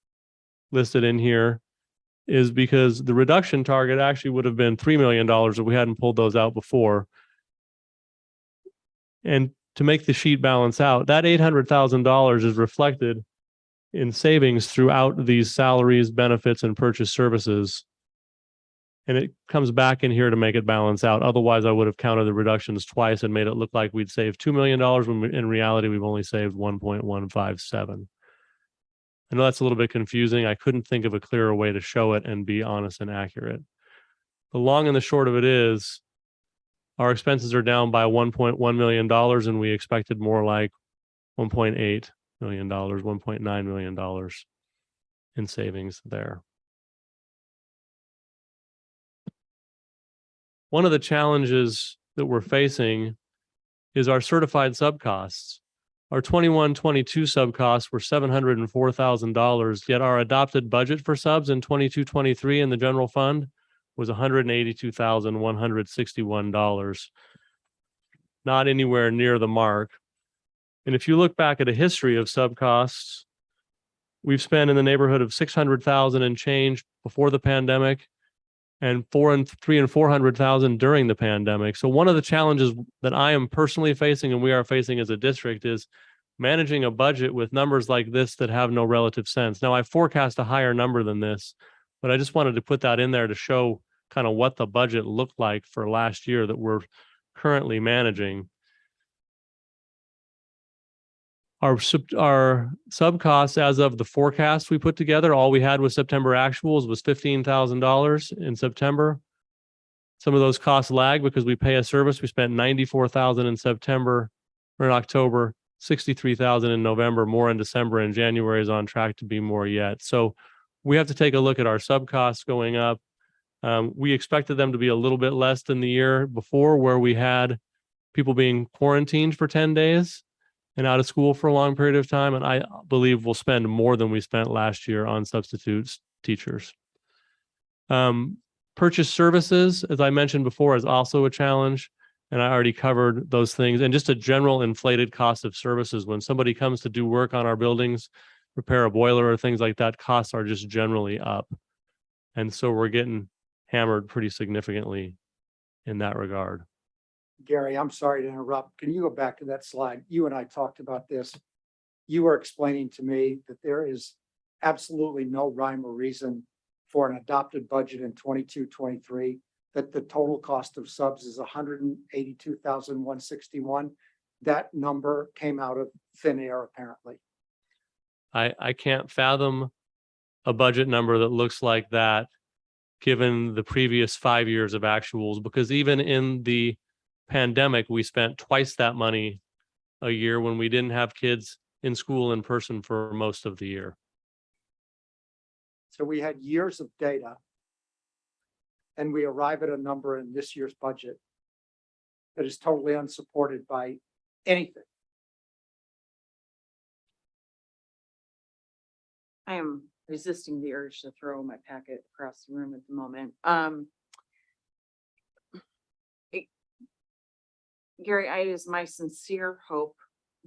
listed in here is because the reduction target actually would have been $3 million if we hadn't pulled those out before. And to make the sheet balance out, that $800,000 is reflected in savings throughout these salaries, benefits, and purchase services. And it comes back in here to make it balance out. Otherwise, I would have counted the reductions twice and made it look like we'd saved $2 million when in reality, we've only saved 1.157. I know that's a little bit confusing. I couldn't think of a clearer way to show it and be honest and accurate. The long and the short of it is our expenses are down by $1.1 million and we expected more like $1.8 million, $1.9 million in savings there. One of the challenges that we're facing is our certified sub costs. Our 21-22 sub costs were $704,000, yet our adopted budget for subs in 22-23 in the general fund was $182,161. Not anywhere near the mark. And if you look back at a history of sub costs, we've spent in the neighborhood of $600,000 and change before the pandemic, and $300,000 and $400,000 during the pandemic. So one of the challenges that I am personally facing and we are facing as a district is managing a budget with numbers like this that have no relative sense. Now I forecast a higher number than this, but I just wanted to put that in there to show kind of what the budget looked like for last year that we're currently managing. Our sub costs as of the forecast we put together, all we had with September actuals was $15,000 in September. Some of those costs lag because we pay a service. We spent $94,000 in September or in October, $63,000 in November, more in December, and January is on track to be more yet. So we have to take a look at our sub costs going up. We expected them to be a little bit less than the year before, where we had people being quarantined for 10 days. And out of school for a long period of time. And I believe we'll spend more than we spent last year on substitute teachers. Purchase services, as I mentioned before, is also a challenge. And I already covered those things. And just a general inflated cost of services. When somebody comes to do work on our buildings, repair a boiler or things like that, costs are just generally up. And so we're getting hammered pretty significantly in that regard. Gary, I'm sorry to interrupt. Can you go back to that slide? You and I talked about this. You were explaining to me that there is absolutely no rhyme or reason for an adopted budget in 22-23, that the total cost of subs is $182,161. That number came out of thin air, apparently. I can't fathom a budget number that looks like that, given the previous 5 years of actuals, because even in the pandemic, we spent twice that money a year when we didn't have kids in school in person for most of the year. So we had years of data, and we arrive at a number in this year's budget that is totally unsupported by anything. I am resisting the urge to throw my packet across the room at the moment. Gary, it is my sincere hope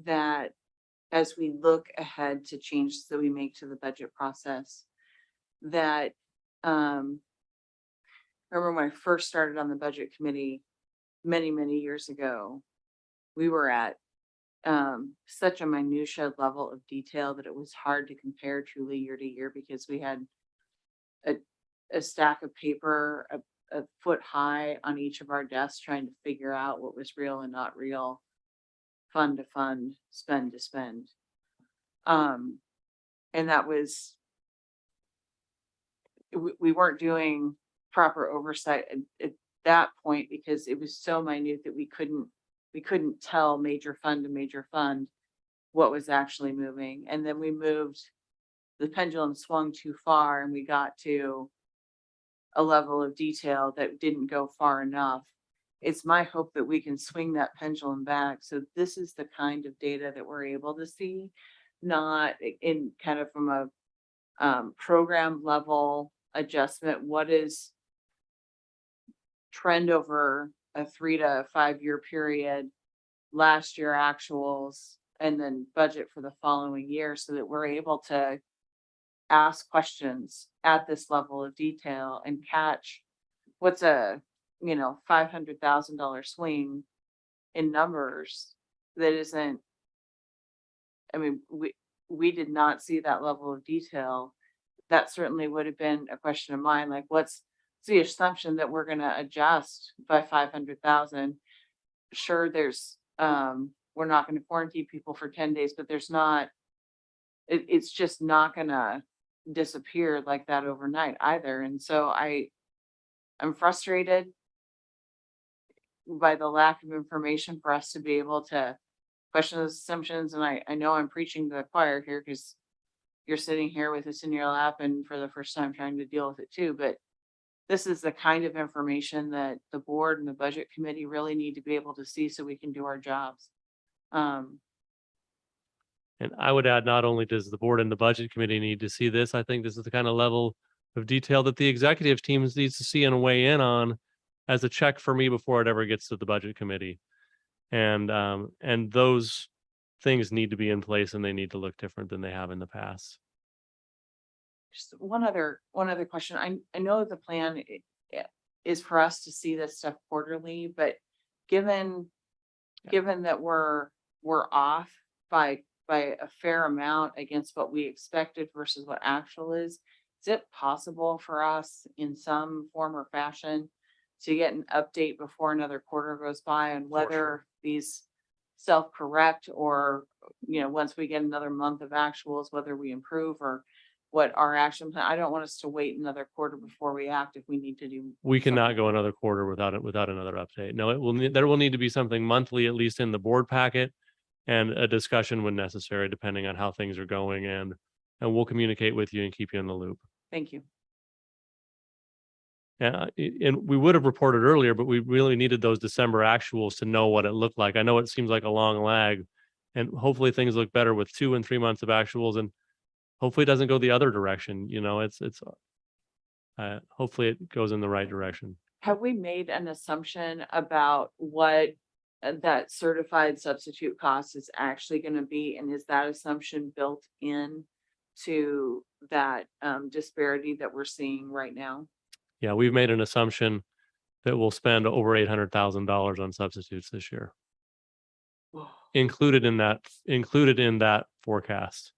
that as we look ahead to changes that we make to the budget process, that, I remember when I first started on the budget committee many, many years ago, we were at such a minutia level of detail that it was hard to compare truly year to year because we had a stack of paper a foot high on each of our desks trying to figure out what was real and not real, fund to fund, spend to spend. And that was, we weren't doing proper oversight at that point because it was so minute that we couldn't tell major fund to major fund what was actually moving. And then we moved, the pendulum swung too far and we got to a level of detail that didn't go far enough. It's my hope that we can swing that pendulum back. So this is the kind of data that we're able to see, not in kind of from a program level adjustment. What is trend over a 3 to 5 year period, last year actuals, and then budget for the following year so that we're able to ask questions at this level of detail and catch what's a, $500,000 swing in numbers that isn't, I mean, we did not see that level of detail. That certainly would have been a question of mine, like what's the assumption that we're going to adjust by 500,000? Sure, there's, we're not going to quarantine people for 10 days, but there's not, it's just not going to disappear like that overnight either. And so I'm frustrated by the lack of information for us to be able to question those assumptions. And I know I'm preaching to the choir here because you're sitting here with this in your lap and for the first time trying to deal with it too. But this is the kind of information that the board and the budget committee really need to be able to see so we can do our jobs. And I would add, not only does the board and the budget committee need to see this, I think this is the kind of level of detail that the executive teams needs to see and weigh in on as a check for me before it ever gets to the budget committee. And those things need to be in place and they need to look different than they have in the past. Just one other question. I know the plan is for us to see this stuff quarterly, but given that we're off by a fair amount against what we expected versus what actual is it possible for us in some form or fashion to get an update before another quarter goes by on whether these self-correct or, once we get another month of actuals, whether we improve or what our action plan? I don't want us to wait another quarter before we act if we need to do. We cannot go another quarter without another update. No, there will need to be something monthly, at least in the board packet, and a discussion when necessary, depending on how things are going, and we'll communicate with you and keep you in the loop. Thank you. And we would have reported earlier, but we really needed those December actuals to know what it looked like. I know it seems like a long lag, and hopefully things look better with 2 and 3 months of actuals, and hopefully it doesn't go the other direction. Hopefully it goes in the right direction. Have we made an assumption about what that certified substitute cost is actually going to be? And is that assumption built in to that disparity that we're seeing right now? Yeah, we've made an assumption that we'll spend over $800,000 on substitutes this year, included in that forecast.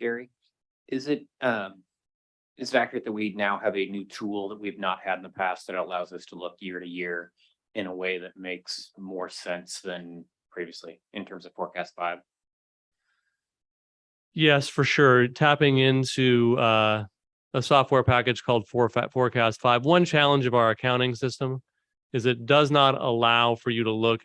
Gary, is it accurate that we now have a new tool that we've not had in the past that allows us to look year to year in a way that makes more sense than previously in terms of Forecast 5? Yes, for sure. Tapping into a software package called Forecast 5. One challenge of our accounting system is it does not allow for you to look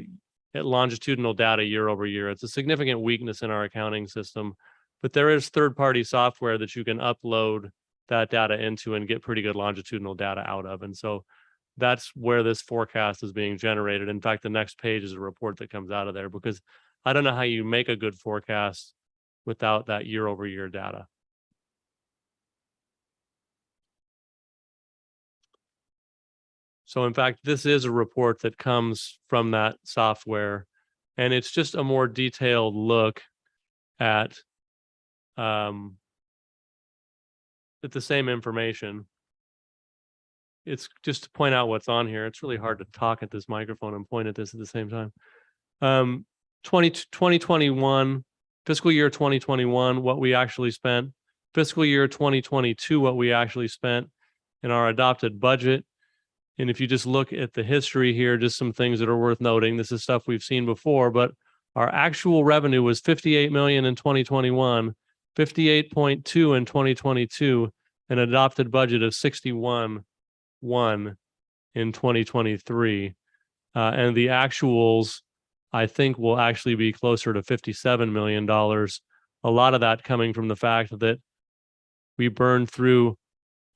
at longitudinal data year over year. It's a significant weakness in our accounting system, but there is third-party software that you can upload that data into and get pretty good longitudinal data out of. And so that's where this forecast is being generated. In fact, the next page is a report that comes out of there, because I don't know how you make a good forecast without that year over year data. So in fact, this is a report that comes from that software, and it's just a more detailed look at the same information. It's just to point out what's on here. It's really hard to talk at this microphone and point at this at the same time. 2021, fiscal year 2021, what we actually spent, fiscal year 2022, what we actually spent in our adopted budget. And if you just look at the history here, just some things that are worth noting. This is stuff we've seen before, but our actual revenue was 58 million in 2021, 58.2 in 2022, an adopted budget of 61.1 in 2023. And the actuals, I think, will actually be closer to $57 million. A lot of that coming from the fact that we burned through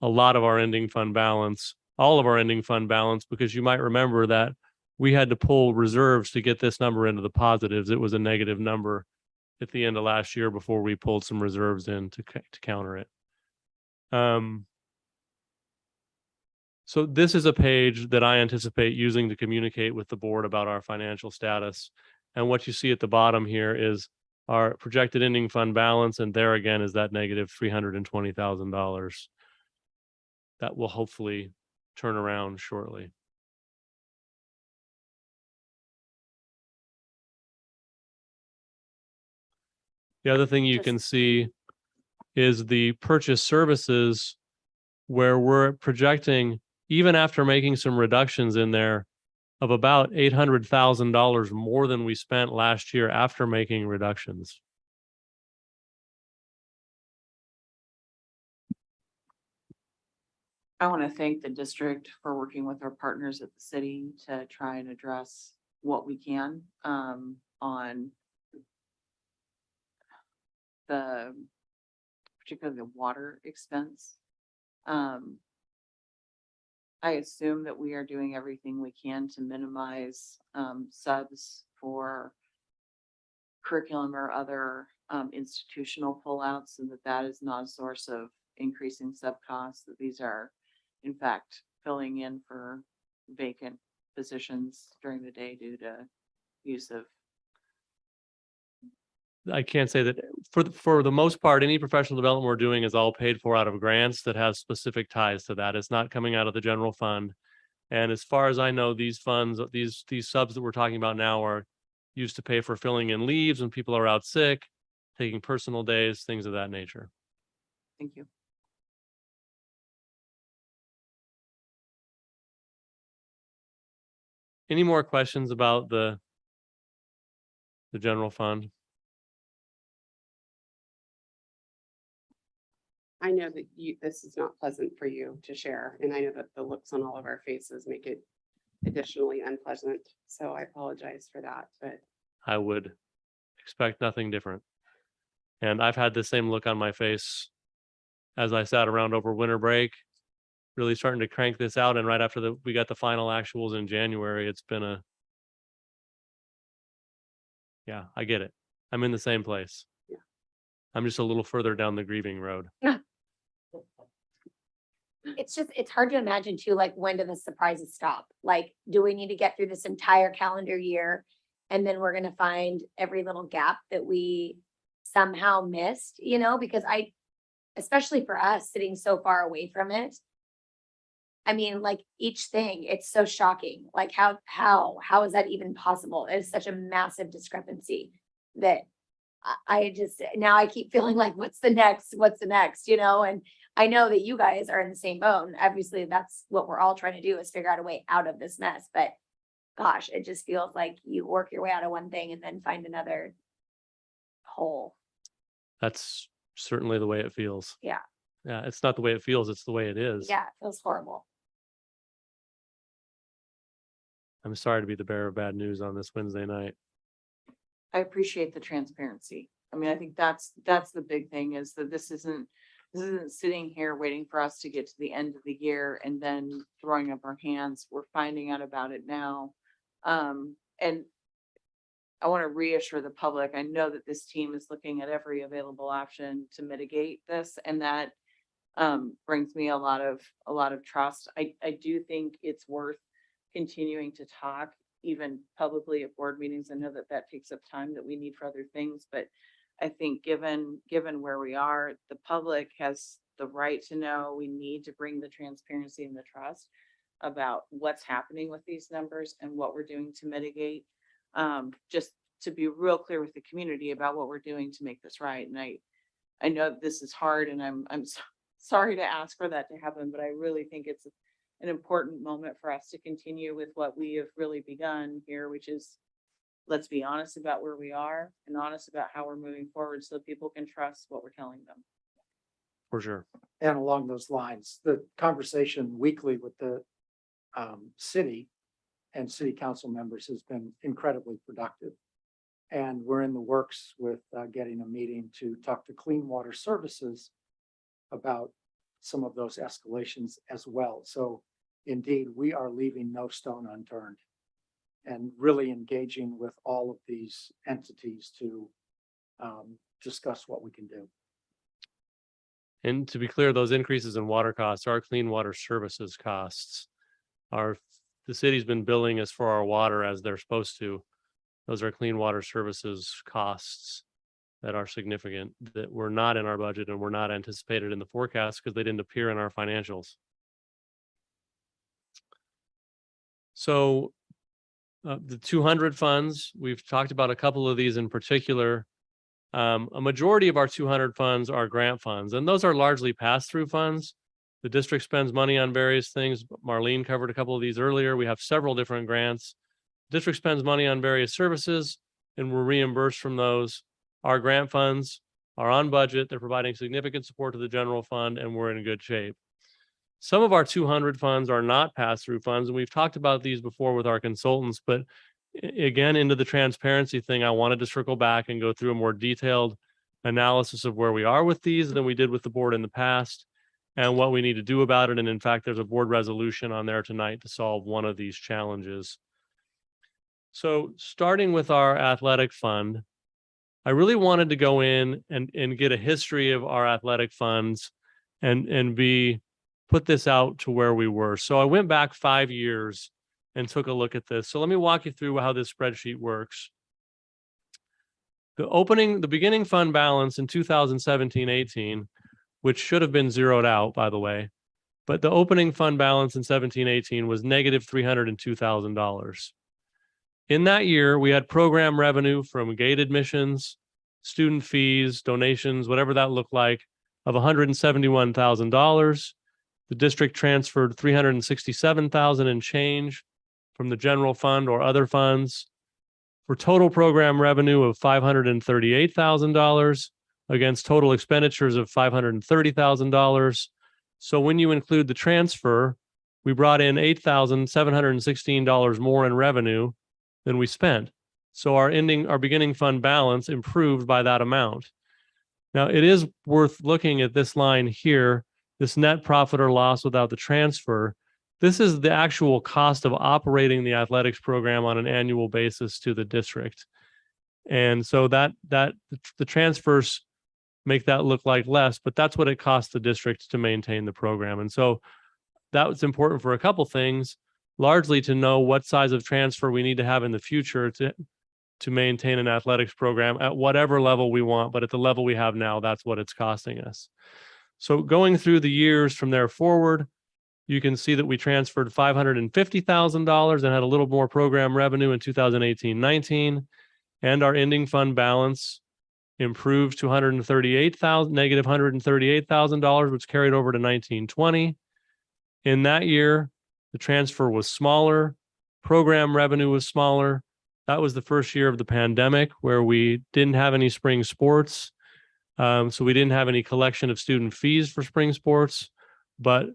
a lot of our ending fund balance, all of our ending fund balance, because you might remember that we had to pull reserves to get this number into the positives. It was a negative number at the end of last year before we pulled some reserves in to counter it. So this is a page that I anticipate using to communicate with the board about our financial status. And what you see at the bottom here is our projected ending fund balance. And there again is that negative $320,000. That will hopefully turn around shortly. The other thing you can see is the purchase services, where we're projecting, even after making some reductions in there, of about $800,000 more than we spent last year after making reductions. I want to thank the district for working with our partners at the city to try and address what we can on particularly the water expense. I assume that we are doing everything we can to minimize subs for curriculum or other institutional pullouts, and that is not a source of increasing sub costs, that these are in fact filling in for vacant positions during the day due to use of. I can't say that for the most part, any professional development we're doing is all paid for out of grants that have specific ties to that. It's not coming out of the general fund. And as far as I know, these funds, these subs that we're talking about now are used to pay for filling in leaves when people are out sick, taking personal days, things of that nature. Thank you. Any more questions about the general fund? I know that this is not pleasant for you to share, and I know that the looks on all of our faces make it additionally unpleasant. So I apologize for that, but I would expect nothing different. And I've had the same look on my face as I sat around over winter break, really starting to crank this out. And right after we got the final actuals in January, it's been yeah, I get it. I'm in the same place. Yeah. I'm just a little further down the grieving road. It's hard to imagine too, like, when do the surprises stop? Like, do we need to get through this entire calendar year? And then we're gonna find every little gap that we somehow missed, because especially for us sitting so far away from it. I mean, like, each thing, it's so shocking. Like, how is that even possible? It's such a massive discrepancy that I just, now I keep feeling like, what's the next, and I know that you guys are in the same boat. And obviously that's what we're all trying to do, is figure out a way out of this mess. But gosh, it just feels like you work your way out of one thing and then find another hole. That's certainly the way it feels. Yeah. Yeah, it's not the way it feels, it's the way it is. Yeah, it feels horrible. I'm sorry to be the bearer of bad news on this Wednesday night. I appreciate the transparency. I mean, I think that's the big thing, is that this isn't sitting here waiting for us to get to the end of the year and then throwing up our hands. We're finding out about it now. And I want to reassure the public, I know that this team is looking at every available option to mitigate this, and that brings me a lot of trust. I do think it's worth continuing to talk even publicly at board meetings. I know that that takes up time that we need for other things, but I think given where we are, the public has the right to know. We need to bring the transparency and the trust about what's happening with these numbers and what we're doing to mitigate. Just to be real clear with the community about what we're doing to make this right. And I know this is hard, and I'm sorry to ask for that to happen, but I really think it's an important moment for us to continue with what we have really begun here, which is, let's be honest about where we are and honest about how we're moving forward so people can trust what we're telling them. For sure. And along those lines, the conversation weekly with the city and city council members has been incredibly productive. And we're in the works with getting a meeting to talk to Clean Water Services about some of those escalations as well. So indeed, we are leaving no stone unturned and really engaging with all of these entities to discuss what we can do. And to be clear, those increases in water costs are clean water services costs. The city's been billing us for our water as they're supposed to. Those are clean water services costs that are significant, that were not in our budget and were not anticipated in the forecast because they didn't appear in our financials. So the 200 funds, we've talked about a couple of these in particular. A majority of our 200 funds are grant funds, and those are largely pass-through funds. The district spends money on various things. Marlene covered a couple of these earlier. We have several different grants. District spends money on various services, and we're reimbursed from those. Our grant funds are on budget. They're providing significant support to the general fund, and we're in good shape. Some of our 200 funds are not pass-through funds, and we've talked about these before with our consultants, but again, into the transparency thing, I wanted to circle back and go through a more detailed analysis of where we are with these than we did with the board in the past and what we need to do about it. And in fact, there's a board resolution on there tonight to solve one of these challenges. So starting with our athletic fund, I really wanted to go in and get a history of our athletic funds and put this out to where we were. So I went back 5 years and took a look at this. So let me walk you through how this spreadsheet works. The beginning fund balance in 2017-18, which should have been zeroed out, by the way, but the opening fund balance in 17-18 was negative $302,000. In that year, we had program revenue from gate admissions, student fees, donations, whatever that looked like, of $171,000. The district transferred $367,000 and change from the general fund or other funds for total program revenue of $538,000 against total expenditures of $530,000. So when you include the transfer, we brought in $8,716 more in revenue than we spent. So our beginning fund balance improved by that amount. Now it is worth looking at this line here, this net profit or loss without the transfer. This is the actual cost of operating the athletics program on an annual basis to the district. And so that the transfers make that look like less, but that's what it costs the district to maintain the program. And so that was important for a couple things, largely to know what size of transfer we need to have in the future to maintain an athletics program at whatever level we want, but at the level we have now, that's what it's costing us. So going through the years from there forward, you can see that we transferred $550,000 and had a little more program revenue in 2018-19, and our ending fund balance improved to negative $138,000, which carried over to 19-20. In that year, the transfer was smaller, program revenue was smaller. That was the first year of the pandemic where we didn't have any spring sports. So we didn't have any collection of student fees for spring sports, but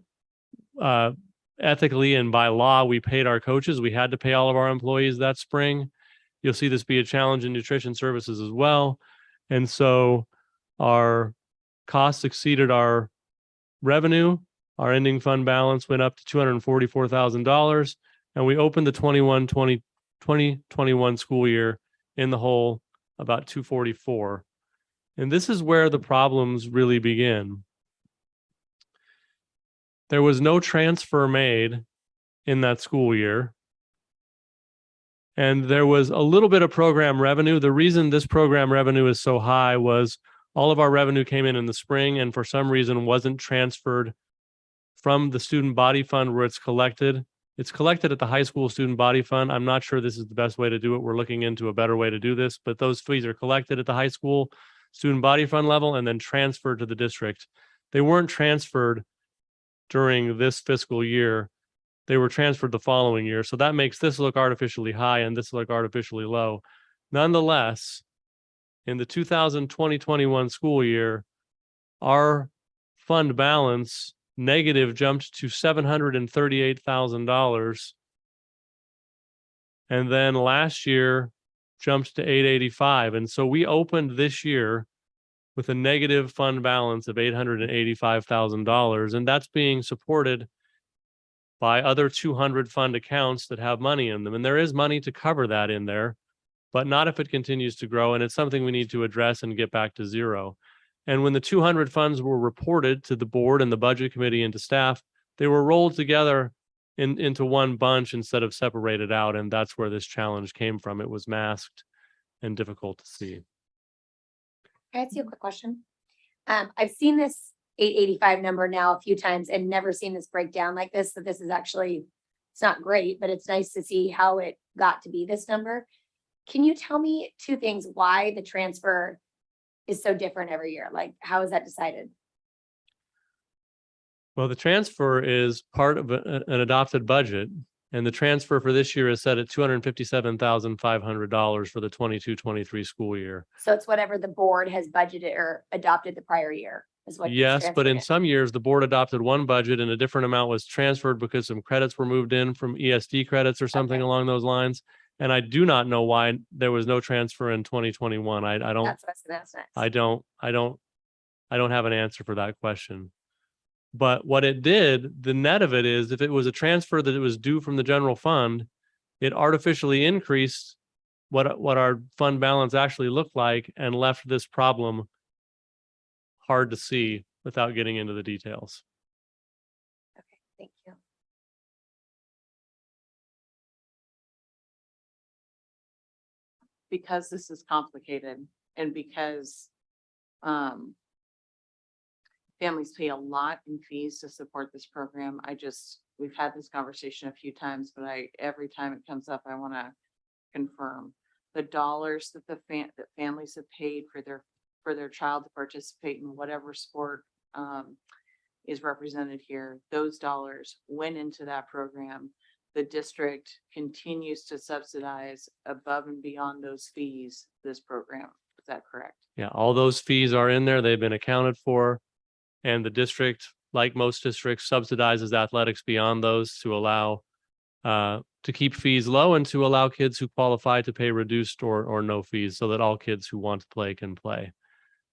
ethically and by law, we paid our coaches. We had to pay all of our employees that spring. You'll see this be a challenge in nutrition services as well. And so our costs exceeded our revenue. Our ending fund balance went up to $244,000, and we opened the 2021 school year in the hole, about 244. And this is where the problems really begin. There was no transfer made in that school year. And there was a little bit of program revenue. The reason this program revenue is so high was all of our revenue came in the spring and for some reason wasn't transferred from the student body fund where it's collected. It's collected at the high school student body fund. I'm not sure this is the best way to do it. We're looking into a better way to do this, but those fees are collected at the high school student body fund level and then transferred to the district. They weren't transferred during this fiscal year. They were transferred the following year. So that makes this look artificially high and this look artificially low. Nonetheless, in the 2020-21 school year, our fund balance negative jumped to $738,000. And then last year jumped to 885. And so we opened this year with a negative fund balance of $885,000. And that's being supported by other 200 fund accounts that have money in them. And there is money to cover that in there, but not if it continues to grow. And it's something we need to address and get back to zero. And when the 200 funds were reported to the board and the budget committee and to staff, they were rolled together into one bunch instead of separated out. And that's where this challenge came from. It was masked and difficult to see. Can I ask you a quick question? I've seen this 885 number now a few times and never seen this breakdown like this. So this is actually, it's not great, but it's nice to see how it got to be this number. Can you tell me two things, why the transfer is so different every year? Like, how is that decided? Well, the transfer is part of an adopted budget, and the transfer for this year is set at $257,500 for the 22-23 school year. So it's whatever the board has budgeted or adopted the prior year is what. gets Yes, but in transferred some years, the board adopted one budget and a different amount was transferred because some credits were moved in from ESD credits or something Okay. along those lines. And I do not know why there was no transfer in 2021. I don't, That's what I was gonna ask next. I don't have an answer for that question. But what it did, the net of it is, if it was a transfer that it was due from the general fund, it artificially increased what our fund balance actually looked like and left this problem hard to see without getting into the details. Okay, thank you. Because this is complicated and because families pay a lot in fees to support this program. We've had this conversation a few times, but every time it comes up, I want to confirm the dollars that that families have paid for their child to participate in whatever sport is represented here. Those dollars went into that program. The district continues to subsidize above and beyond those fees, this program. Is that correct? Yeah, all those fees are in there. They've been accounted for. And the district, like most districts, subsidizes athletics beyond those to allow to keep fees low and to allow kids who qualify to pay reduced or no fees so that all kids who want to play can play.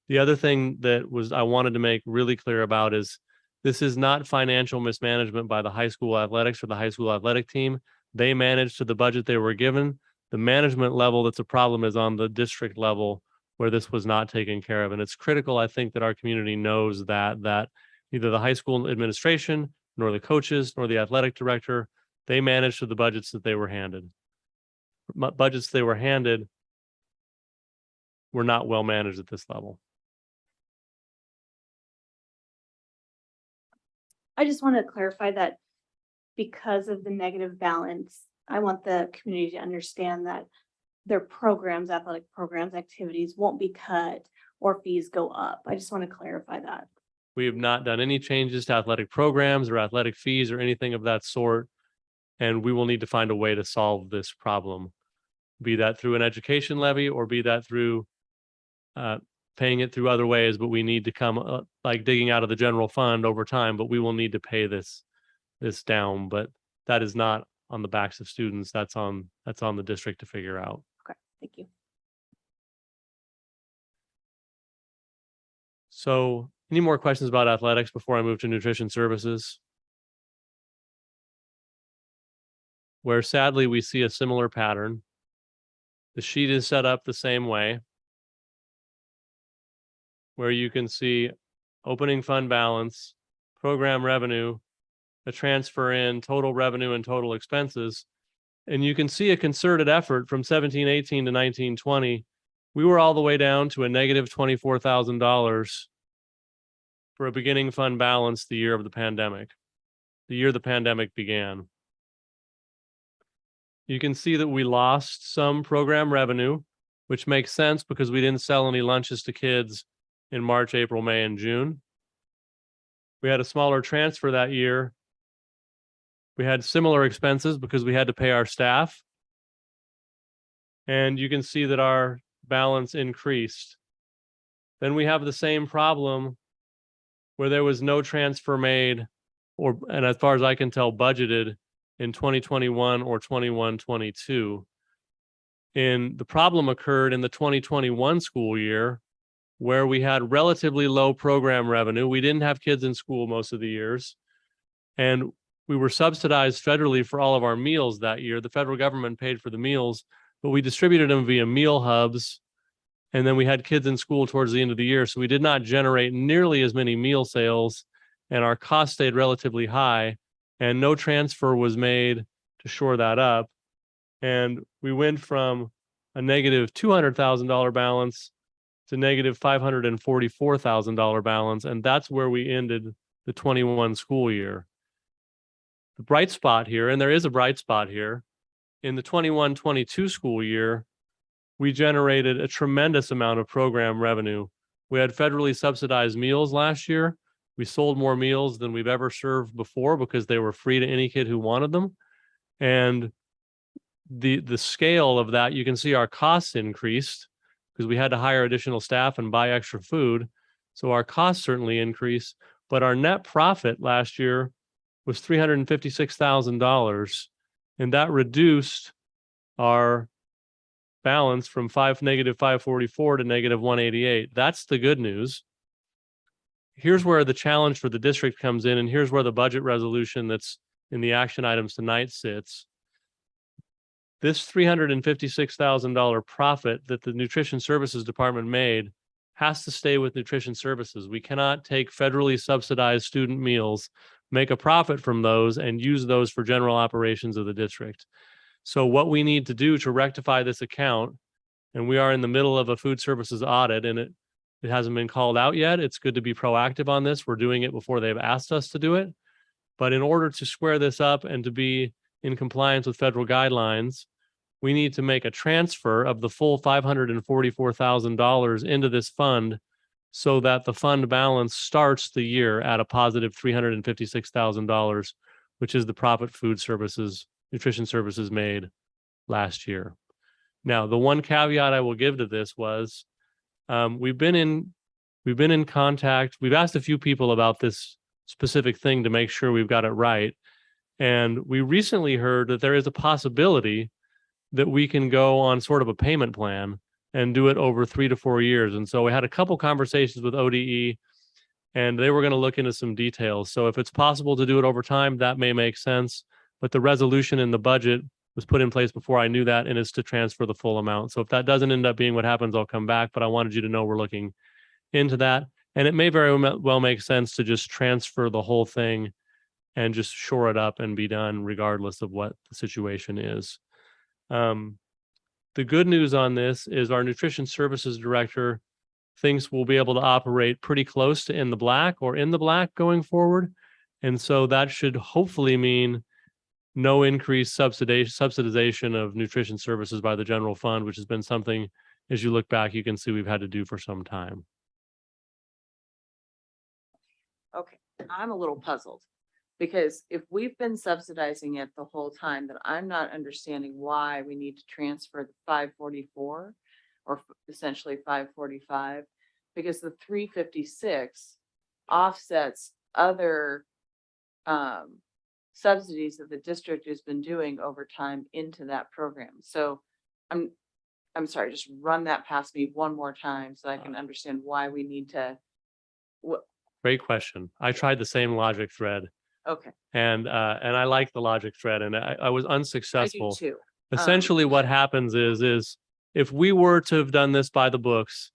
The other thing that I wanted to make really clear about is this is not financial mismanagement by the high school athletics or the high school athletic team. They managed to the budget they were given. The management level that's a problem is on the district level where this was not taken care of. And it's critical, I think, that our community knows that neither the high school administration, nor the coaches, nor the athletic director, they managed to the budgets that they were handed. Budgets they were handed were not well managed at this level. I just want to clarify that because of the negative balance, I want the community to understand that their programs, athletic programs, activities won't be cut or fees go up. I just want to clarify that. We have not done any changes to athletic programs or athletic fees or anything of that sort. And we will need to find a way to solve this problem, be that through an education levy or be that through paying it through other ways. But we need to come like digging out of the general fund over time, but we will need to pay this down. But that is not on the backs of students. That's on the district to figure out. Okay, thank you. So any more questions about athletics before I move to nutrition services? Where sadly we see a similar pattern. The sheet is set up the same way, where you can see opening fund balance, program revenue, a transfer in, total revenue and total expenses. And you can see a concerted effort from 1718 to 1920. We were all the way down to a negative $24,000 for a beginning fund balance the year of the pandemic, the year the pandemic began. You can see that we lost some program revenue, which makes sense because we didn't sell any lunches to kids in March, April, May, and June. We had a smaller transfer that year. We had similar expenses because we had to pay our staff. And you can see that our balance increased. Then we have the same problem where there was no transfer made and as far as I can tell, budgeted in 2021 or 21-22. The problem occurred in the 2021 school year where we had relatively low program revenue. We didn't have kids in school most of the years. And we were subsidized federally for all of our meals that year. The federal government paid for the meals, but we distributed them via meal hubs. And then we had kids in school towards the end of the year. So we did not generate nearly as many meal sales, and our costs stayed relatively high, and no transfer was made to shore that up. And we went from a negative $200,000 balance to negative $544,000 balance. And that's where we ended the 21 school year. The bright spot here, and there is a bright spot here, in the 21-22 school year, we generated a tremendous amount of program revenue. We had federally subsidized meals last year. We sold more meals than we've ever served before because they were free to any kid who wanted them. And the scale of that, you can see our costs increased because we had to hire additional staff and buy extra food. So our costs certainly increased, but our net profit last year was $356,000. And that reduced our balance from negative 544 to negative 188. That's the good news. Here's where the challenge for the district comes in, and here's where the budget resolution that's in the action items tonight sits. This $356,000 profit that the Nutrition Services Department made has to stay with Nutrition Services. We cannot take federally subsidized student meals, make a profit from those, and use those for general operations of the district. So what we need to do to rectify this account, and we are in the middle of a food services audit, and it hasn't been called out yet. It's good to be proactive on this. We're doing it before they've asked us to do it. But in order to square this up and to be in compliance with federal guidelines, we need to make a transfer of the full $544,000 into this fund so that the fund balance starts the year at a positive $356,000, which is the profit Nutrition Services made last year. Now, the one caveat I will give to this was we've been in contact. We've asked a few people about this specific thing to make sure we've got it right. And we recently heard that there is a possibility that we can go on sort of a payment plan and do it over 3 to 4 years. And so we had a couple conversations with ODE, and they were going to look into some details. So if it's possible to do it over time, that may make sense. But the resolution in the budget was put in place before I knew that, and it's to transfer the full amount. So if that doesn't end up being what happens, I'll come back. But I wanted you to know we're looking into that. And it may very well make sense to just transfer the whole thing and just shore it up and be done regardless of what the situation is. The good news on this is our Nutrition Services Director thinks we'll be able to operate pretty close to in the black going forward. And so that should hopefully mean no increased subsidization of nutrition services by the general fund, which has been something, as you look back, you can see we've had to do for some time. Okay, I'm a little puzzled because if we've been subsidizing it the whole time, then I'm not understanding why we need to transfer the 544 or essentially 545, because the 356 offsets other subsidies that the district has been doing over time into that program. So I'm sorry, just run that past me one more time so I can understand why we need to. Great question. I tried the same logic thread, Okay, and I like the logic thread, and I was I do unsuccessful. too. Essentially what happens is if we were to have done this by the books,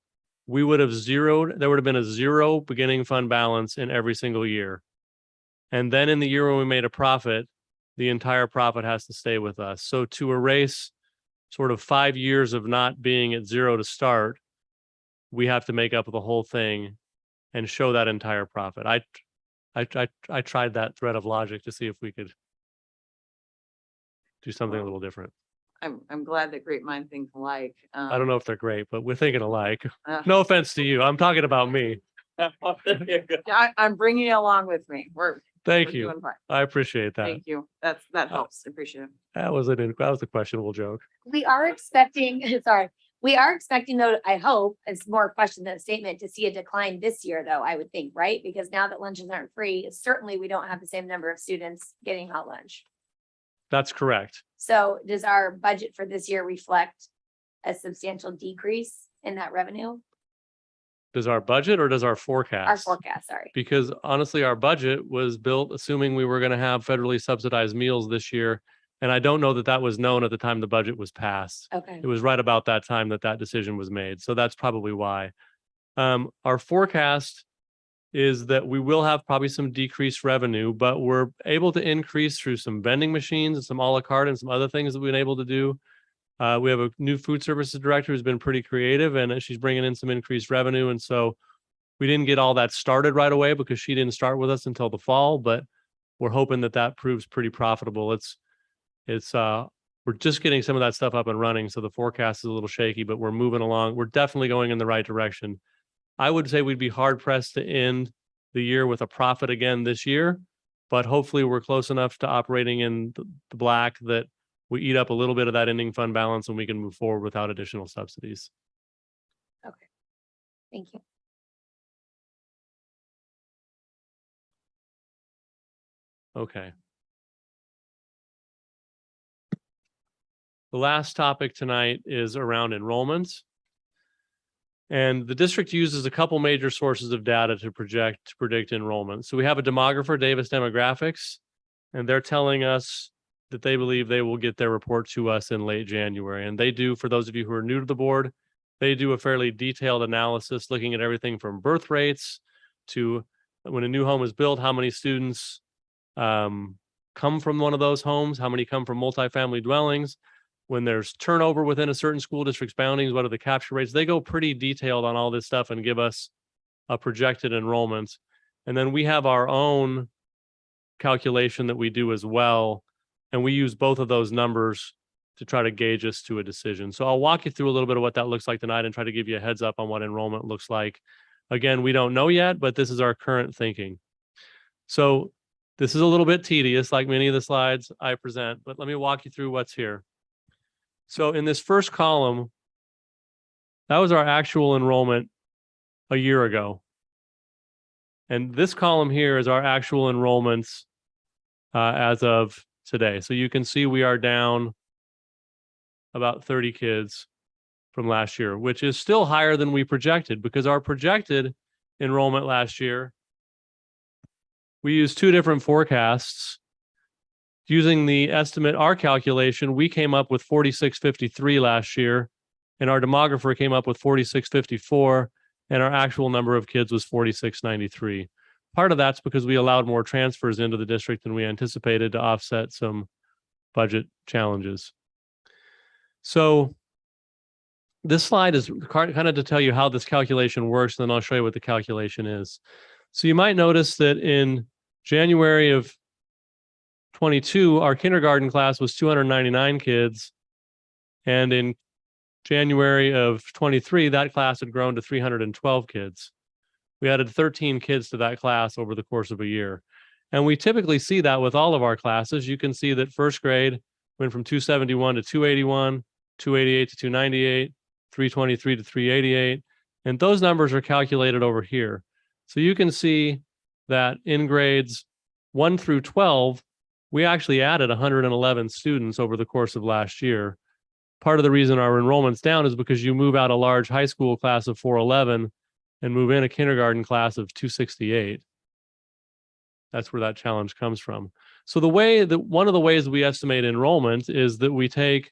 we would have zeroed, there would have been a zero beginning fund balance in every single year. And then in the year when we made a profit, the entire profit has to stay with us. So to erase sort of 5 years of not being at zero to start, we have to make up the whole thing and show that entire profit. I tried that thread of logic to see if we could do something a little different. I'm glad that great mind think alike. I don't know if they're great, but we're thinking alike. Uh, No offense to you. I'm talking about me. I'm bringing you along with me. We're Thank you. doing fine. I appreciate that. Thank you. That helps. Appreciate it. That was a questionable joke. We are expecting, sorry, we are expecting though, I hope, it's more a question than a statement, to see a decline this year though, I would think, right? Because now that lunches aren't free, certainly we don't have the same number of students getting hot lunch. That's correct. So does our budget for this year reflect a substantial decrease in that revenue? Does our budget or does our forecast? Our forecast, sorry. Because honestly, our budget was built assuming we were going to have federally subsidized meals this year. And I don't know that that was known at the time the budget was passed. Okay, It was right about that time that that decision was made. So that's probably why. Our forecast is that we will have probably some decreased revenue, but we're able to increase through some vending machines and some a la carte and some other things that we've been able to do. We have a new food services director who's been pretty creative, and she's bringing in some increased revenue. And so we didn't get all that started right away because she didn't start with us until the fall, but we're hoping that that proves pretty profitable. We're just getting some of that stuff up and running. So the forecast is a little shaky, but we're moving along. We're definitely going in the right direction. I would say we'd be hard pressed to end the year with a profit again this year, but hopefully we're close enough to operating in the black that we eat up a little bit of that ending fund balance and we can move forward without additional subsidies. thank you. Okay. The last topic tonight is around enrollments. And the district uses a couple major sources of data to predict enrollment. So we have a demographer, Davis Demographics, and they're telling us that they believe they will get their report to us in late January. And they do, for those of you who are new to the board, they do a fairly detailed analysis looking at everything from birth rates to when a new home is built, how many students come from one of those homes, how many come from multifamily dwellings. When there's turnover within a certain school district's boundaries, what are the capture rates? They go pretty detailed on all this stuff and give us a projected enrollment. And then we have our own calculation that we do as well. And we use both of those numbers to try to gauge us to a decision. So I'll walk you through a little bit of what that looks like tonight and try to give you a heads up on what enrollment looks like. Again, we don't know yet, but this is our current thinking. So this is a little bit tedious, like many of the slides I present, but let me walk you through what's here. So in this first column, that was our actual enrollment a year ago. And this column here is our actual enrollments as of today. So you can see we are down about 30 kids from last year, which is still higher than we projected because our projected enrollment last year, we used two different forecasts. Using the estimate, our calculation, we came up with 4653 last year, and our demographer came up with 4654, and our actual number of kids was 4693. Part of that's because we allowed more transfers into the district than we anticipated to offset some budget challenges. So this slide is kind of to tell you how this calculation works, and then I'll show you what the calculation is. So you might notice that in January of 22, our kindergarten class was 299 kids. And in January of 23, that class had grown to 312 kids. We added 13 kids to that class over the course of a year. And we typically see that with all of our classes. You can see that first grade went from 271 to 281, 288 to 298, 323 to 388. And those numbers are calculated over here. So you can see that in grades 1 through 12, we actually added 111 students over the course of last year. Part of the reason our enrollment's down is because you move out a large high school class of 411 and move in a kindergarten class of 268. That's where that challenge comes from. So one of the ways we estimate enrollment is that we take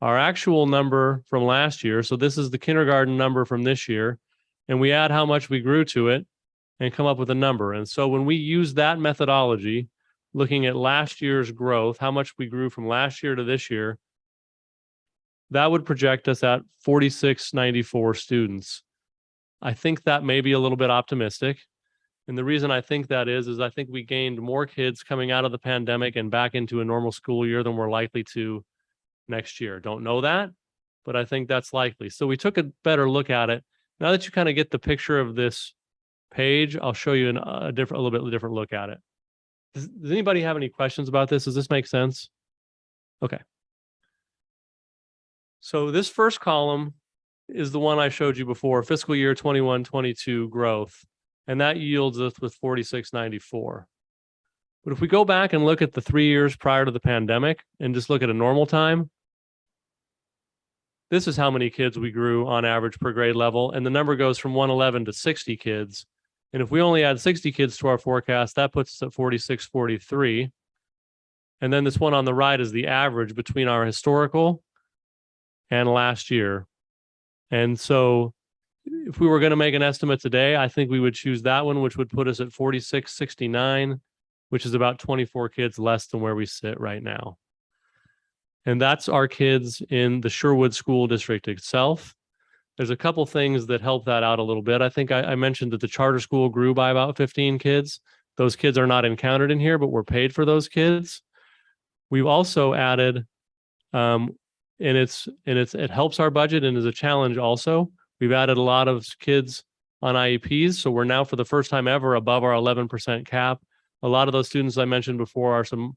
our actual number from last year. So this is the kindergarten number from this year. And we add how much we grew to it and come up with a number. And so when we use that methodology, looking at last year's growth, how much we grew from last year to this year, that would project us at 4,694 students. I think that may be a little bit optimistic. And the reason I think that is I think we gained more kids coming out of the pandemic and back into a normal school year than we're likely to next year. Don't know that, but I think that's likely. So we took a better look at it. Now that you kind of get the picture of this page, I'll show you a little bit different look at it. Does anybody have any questions about this? Does this make sense? Okay. So this first column is the one I showed you before, fiscal year 21-22 growth, and that yields us with 4,694. But if we go back and look at the 3 years prior to the pandemic and just look at a normal time, this is how many kids we grew on average per grade level, and the number goes from 111 to 60 kids. And if we only add 60 kids to our forecast, that puts us at 4,643. And then this one on the right is the average between our historical and last year. And so if we were going to make an estimate today, I think we would choose that one, which would put us at 4,669, which is about 24 kids less than where we sit right now. And that's our kids in the Sherwood School District itself. There's a couple things that help that out a little bit. I think I mentioned that the charter school grew by about 15 kids. Those kids are not encountered in here, but we're paid for those kids. We've also added, it helps our budget and is a challenge also. We've added a lot of kids on IEPs. So we're now for the first time ever above our 11% cap. A lot of those students I mentioned before are some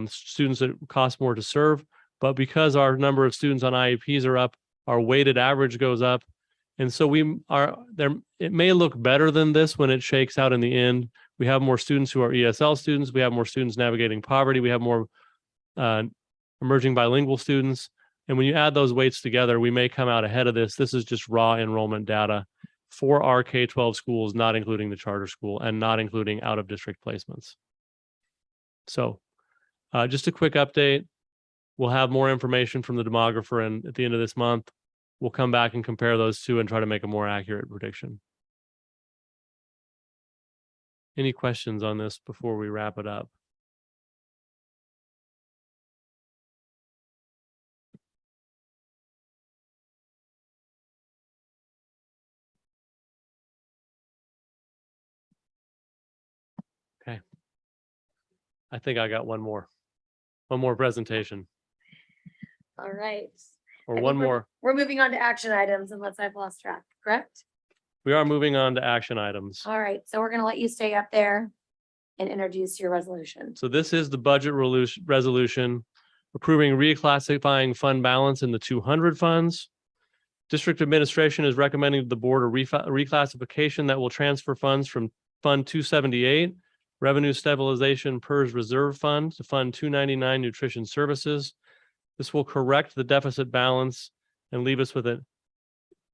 students that cost more to serve, but because our number of students on IEPs are up, our weighted average goes up. And so we are there. It may look better than this when it shakes out in the end. We have more students who are ESL students. We have more students navigating poverty. We have more emerging bilingual students. And when you add those weights together, we may come out ahead of this. This is just raw enrollment data for our K-12 schools, not including the charter school and not including out-of-district placements. So just a quick update. We'll have more information from the demographer, and at the end of this month, we'll come back and compare those two and try to make a more accurate prediction. Any questions on this before we wrap it up? Okay. I think I got one more presentation, All right. or I one think we're- more. We're moving on to action items unless I've lost track, correct? We are moving on to action items. All right, so we're gonna let you stay up there and introduce your resolution. So this is the budget resolution approving reclassifying fund balance in the 200 funds. District administration is recommending to the board a reclassification that will transfer funds from Fund 278, Revenue Stabilization PERS Reserve Fund, to Fund 299, Nutrition Services. This will correct the deficit balance and leave us with a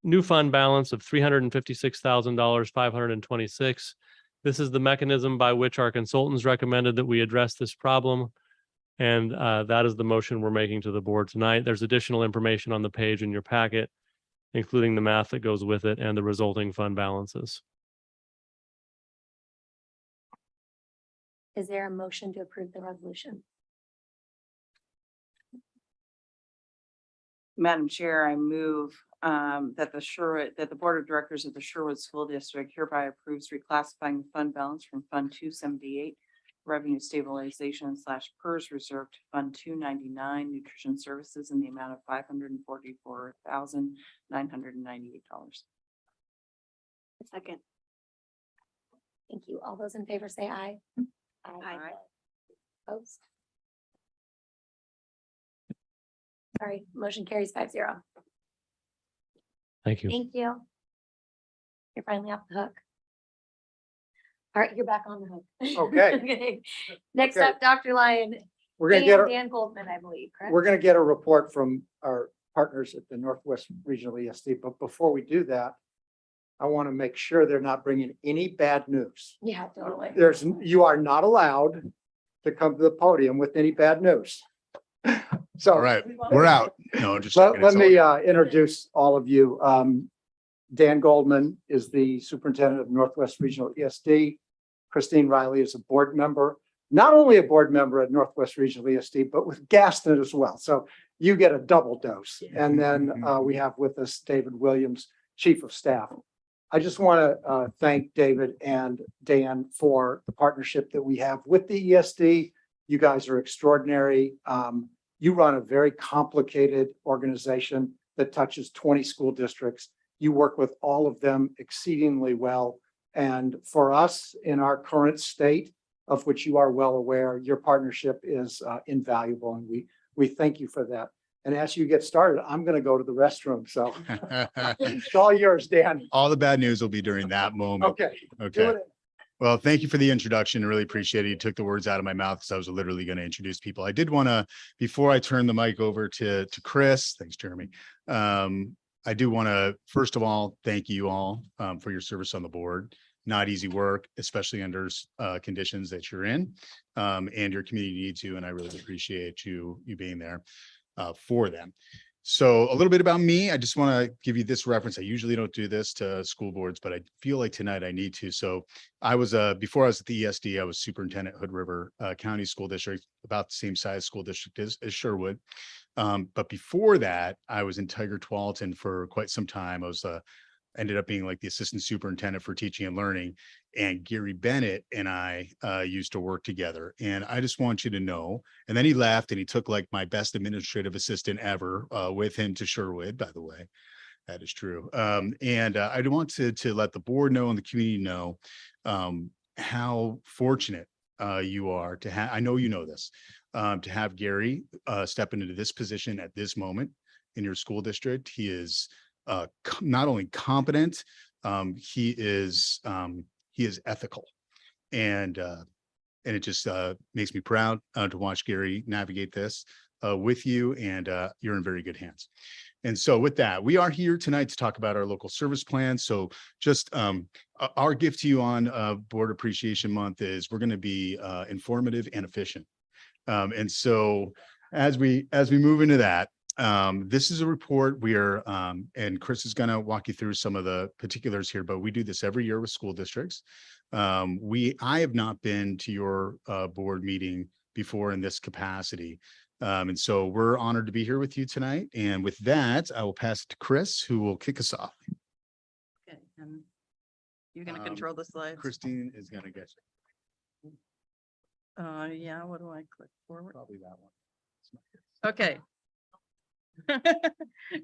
new fund balance of $356,526. This is the mechanism by which our consultants recommended that we address this problem. And that is the motion we're making to the board tonight. There's additional information on the page in your packet, including the math that goes with it and the resulting fund balances. Is there a motion to approve the resolution? Madam Chair, I move that the Board of Directors of the Sherwood School District hereby approves reclassifying the fund balance from Fund 278 Revenue Stabilization / PERS Reserve to Fund 299 Nutrition Services in the amount of $544,998. Second. Thank you. All those in favor say aye. Aye. Opposed? Sorry, motion carries 5-0. Thank you. Thank you. You're finally off the hook. All right, you're back on the hook. Okay. Okay. Next Okay. up, Dr. Lyon We're gonna get, and a- Dan Goldman, I believe, correct? we're gonna get a report from our partners at the Northwest Regional ESD, but before we do that, I want to make sure they're not bringing any bad news. Yeah, totally. You are not allowed to come to the podium with any bad news. So. All right, we're out. No, just. Let, kidding. let It's me all- introduce all of you. Dan Goldman is the superintendent of Northwest Regional ESD. Christine Riley is a board member, not only a board member at Northwest Regional ESD, but with Gaston as well. So you get a double dose. And then we have with us David Williams, Chief of Staff. I just want to thank David and Dan for the partnership that we have with the ESD. You guys are extraordinary. You run a very complicated organization that touches 20 school districts. You work with all of them exceedingly well. And for us in our current state, of which you are well aware, your partnership is invaluable, and we thank you for that. And as you get started, I'm going to go to the restroom. So it's all yours, Dan. All the bad news will be during that moment. Okay. do Okay. it. Well, thank you for the introduction. I really appreciate it. You took the words out of my mouth because I was literally going to introduce people. I did want to, before I turn the mic over to Chris, thanks, Jeremy. I do want to, first of all, thank you all for your service on the board. Not easy work, especially under conditions that you're in, and your community needs you. And I really appreciate you being there for them. So a little bit about me. I just want to give you this reference. I usually don't do this to school boards, but I feel like tonight I need to. So I was before I was at the ESD, I was superintendent Hood River County School District, about the same size school district as Sherwood. But before that, I was in Tiger Tualatin for quite some time. I was ended up being like the assistant superintendent for teaching and learning. And Gary Bennett and I used to work together. And I just want you to know, and then he left and he took like my best administrative assistant ever with him to Sherwood, by the way. That is true. And I want to let the board know and the community know how fortunate you are to have, I know you know this, to have Gary step into this position at this moment in your school district. He is not only competent, he is ethical, and it just makes me proud to watch Gary navigate this with you, and you're in very good hands. And so with that, we are here tonight to talk about our local service plan. So just our gift to you on Board Appreciation Month is we're going to be informative and efficient. And so as we move into that, this is a report we are, and Chris is going to walk you through some of the particulars here, but we do this every year with school districts. I have not been to your board meeting before in this capacity. And so we're honored to be here with you tonight. And with that, I will pass it to Chris, who will kick us off. Okay, and you're gonna control the slides? Christine is going to get Yeah, what do I click forward? probably that one. Okay.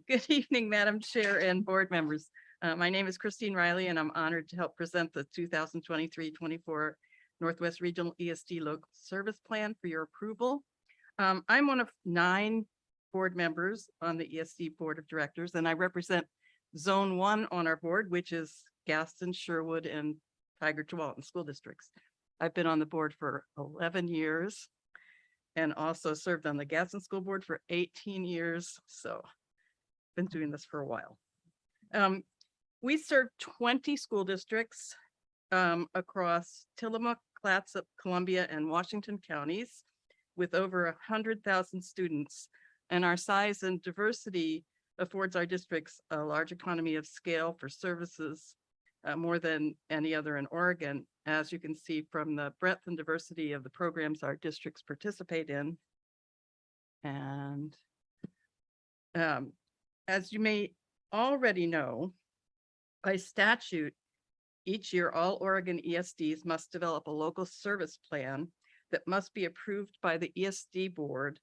Good evening, Madam Chair and board members. My name is Christine Riley, and I'm honored to help present the 2023-24 Northwest Regional ESD Local Service Plan for your approval. I'm one of 9 board members on the ESD Board of Directors, and I represent Zone 1 on our board, which is Gaston, Sherwood, and Tiger Tualatin school districts. I've been on the board for 11 years. And also served on the Gaston School Board for 18 years. So been doing this for a while. We serve 20 school districts across Tillamook, Clatsop, Columbia, and Washington counties with over 100,000 students. And our size and diversity affords our districts a large economy of scale for services, more than any other in Oregon, as you can see from the breadth and diversity of the programs our districts participate in. And as you may already know, by statute, each year all Oregon ESDs must develop a local service plan that must be approved by the ESD board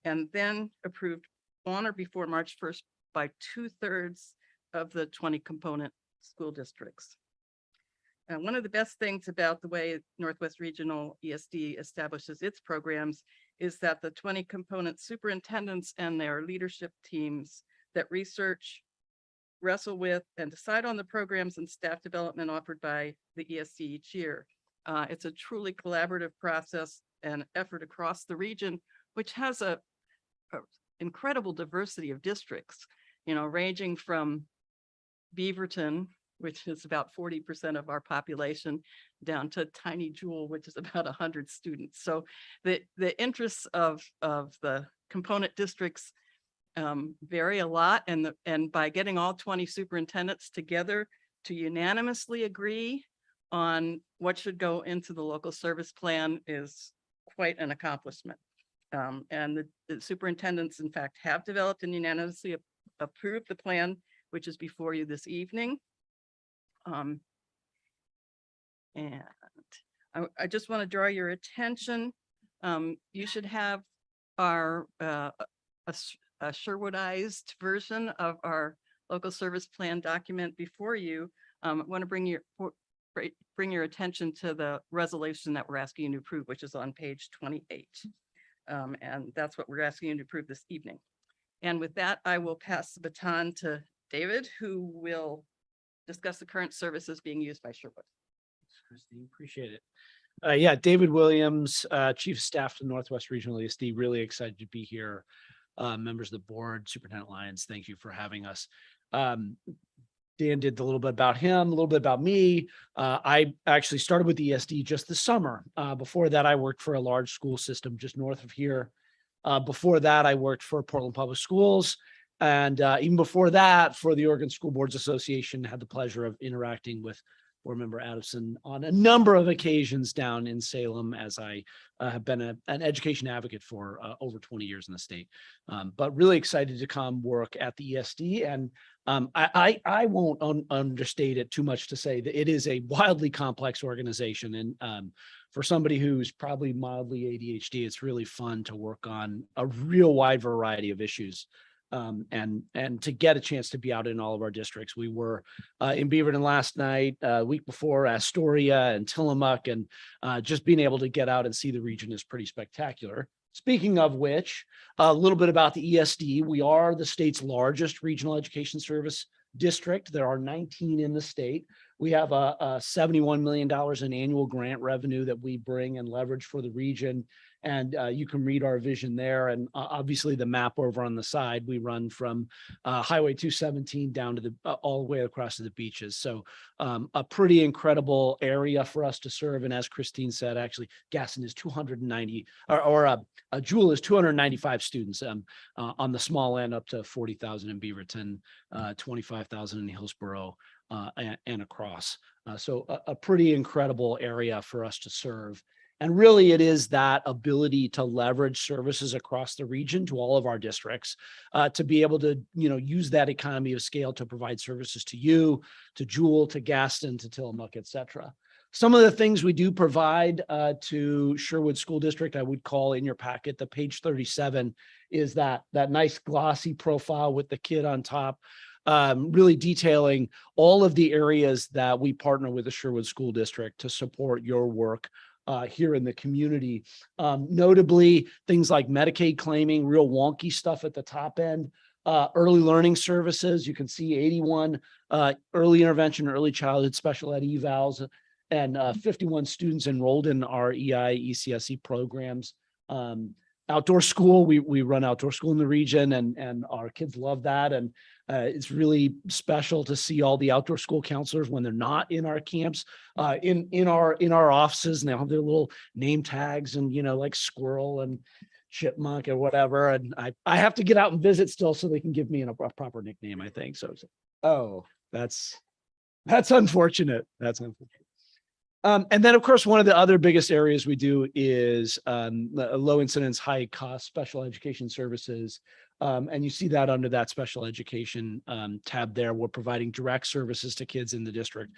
and then approved on or before March 1st by 2/3 of the 20 component school districts. And one of the best things about the way Northwest Regional ESD establishes its programs is that the 20 component superintendents and their leadership teams that research, wrestle with, and decide on the programs and staff development offered by the ESD each year. It's a truly collaborative process and effort across the region, which has a incredible diversity of districts, ranging from Beaverton which is about 40% of our population, down to tiny Jewel, which is about 100 students. So the interests of the component districts vary a lot, and by getting all 20 superintendents together to unanimously agree on what should go into the local service plan is quite an accomplishment. And the superintendents, in fact, have developed and unanimously approved the plan, which is before you this evening. And I just want to draw your attention. You should have our a Sherwoodized version of our local service plan document before you. I want to bring your attention to the resolution that we're asking you to approve, which is on page 28. And that's what we're asking you to approve this evening. And with that, I will pass the baton to David, who will discuss the current services being used by Sherwood. Christine, appreciate it. Yeah, David Williams, Chief of Staff to Northwest Regional ESD, really excited to be here. Members of the board, Superintendent Lyons, thank you for having us. Dan did a little bit about him, a little bit about me. I actually started with ESD just this summer. Before that, I worked for a large school system just north of here. Before that, I worked for Portland Public Schools. And even before that, for the Oregon School Boards Association, had the pleasure of interacting with Board Member Adamson on a number of occasions down in Salem, as I have been an education advocate for over 20 years in the state. But really excited to come work at the ESD. And I won't understate it too much to say that it is a wildly complex organization. And for somebody who's probably mildly ADHD, it's really fun to work on a real wide variety of issues. And to get a chance to be out in all of our districts. We were in Beaverton last night, week before Astoria and Tillamook, and just being able to get out and see the region is pretty spectacular. Speaking of which, a little bit about the ESD. We are the state's largest regional education service district. There are 19 in the state. We have a $71 million in annual grant revenue that we bring and leverage for the region. And you can read our vision there. And obviously the map over on the side, we run from Highway 217 down to all the way across to the beaches. So a pretty incredible area for us to serve. And as Christine said, actually Gaston is 290 Jewel is 295 students on the small end, up to 40,000 in Beaverton, 25,000 in Hillsborough and across. So a pretty incredible area for us to serve. And really, it is that ability to leverage services across the region to all of our districts, to be able to, use that economy of scale to provide services to you, to Jewel, to Gaston, to Tillamook, et cetera. Some of the things we do provide to Sherwood School District, I would call in your packet, the page 37 is that nice glossy profile with the kid on top. Really detailing all of the areas that we partner with the Sherwood School District to support your work here in the community. Notably, things like Medicaid claiming, real wonky stuff at the top end, early learning services. You can see 81 early intervention, early childhood special ed evals, and 51 students enrolled in our EI, ECSE programs. Outdoor school, we run outdoor school in the region, and our kids love that. And it's really special to see all the outdoor school counselors when they're not in our camps, in our offices, and they have their little name tags and, like squirrel and chipmunk or whatever. And I have to get out and visit still so they can give me a proper nickname, I think. So, that's unfortunate. That's unfortunate. And then, of course, one of the other biggest areas we do is low incidence, high cost special education services. And you see that under that special education tab there. We're providing direct services to kids in the district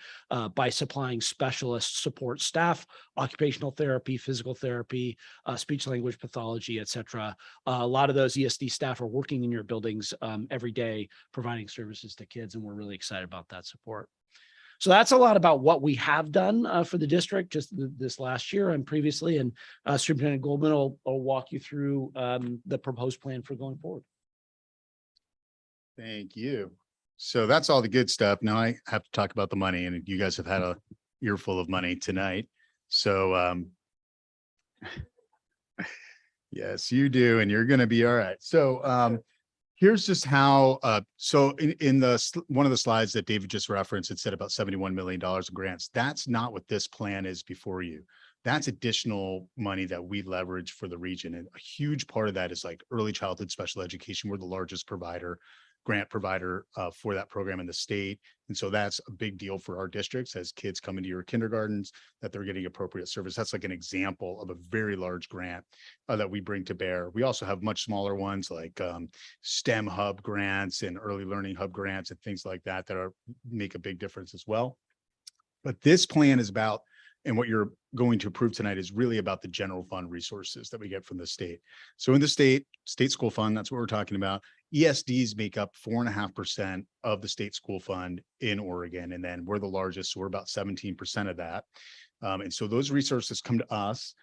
by supplying specialist support staff, occupational therapy, physical therapy, speech language pathology, et cetera. A lot of those ESD staff are working in your buildings every day, providing services to kids, and we're really excited about that support. So that's a lot about what we have done for the district just this last year and previously. And Superintendent Goldman will walk you through the proposed plan for going forward. Thank you. So that's all the good stuff. Now I have to talk about the money, and you guys have had a earful of money tonight. So yes, you do, and you're going to be all right. So Here's just how, so in one of the slides that David just referenced, it said about $71 million of grants. That's not what this plan is before you. That's additional money that we leverage for the region. And a huge part of that is like early childhood special education. We're the largest grant provider for that program in the state. And so that's a big deal for our districts as kids come into your kindergartens, that they're getting appropriate service. That's like an example of a very large grant that we bring to bear. We also have much smaller ones like STEM hub grants and early learning hub grants and things like that make a big difference as well. But this plan is about, and what you're going to approve tonight is really about the general fund resources that we get from the state. So in the state school fund, that's what we're talking about. ESDs make up 4.5% of the state school fund in Oregon. And then we're the largest, so we're about 17% of that. And so those resources come to us.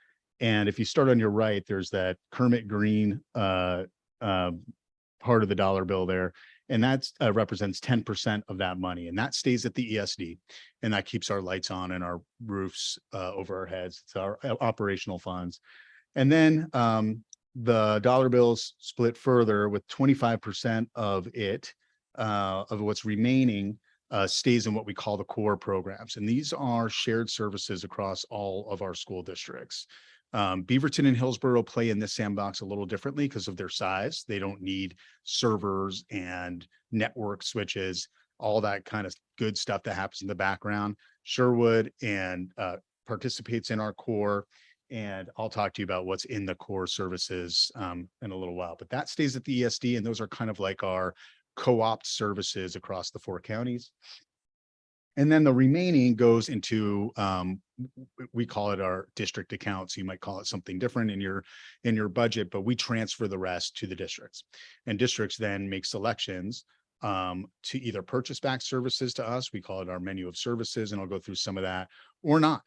And if you start on your right, there's that Kermit Green part of the dollar bill there. And that represents 10% of that money. And that stays at the ESD. And that keeps our lights on and our roofs over our heads. It's our operational funds. And then the dollar bills split further with 25% of it, of what's remaining, stays in what we call the core programs. And these are shared services across all of our school districts. Beaverton and Hillsborough play in this sandbox a little differently because of their size. They don't need servers and network switches, all that kind of good stuff that happens in the background. Sherwood and participates in our core. And I'll talk to you about what's in the core services in a little while, but that stays at the ESD. And those are kind of like our co-op services across the 4 counties. And then the remaining goes into, we call it our district accounts. You might call it something different in your budget, but we transfer the rest to the districts. And districts then make selections to either purchase back services to us. We call it our menu of services, and I'll go through some of that, or not.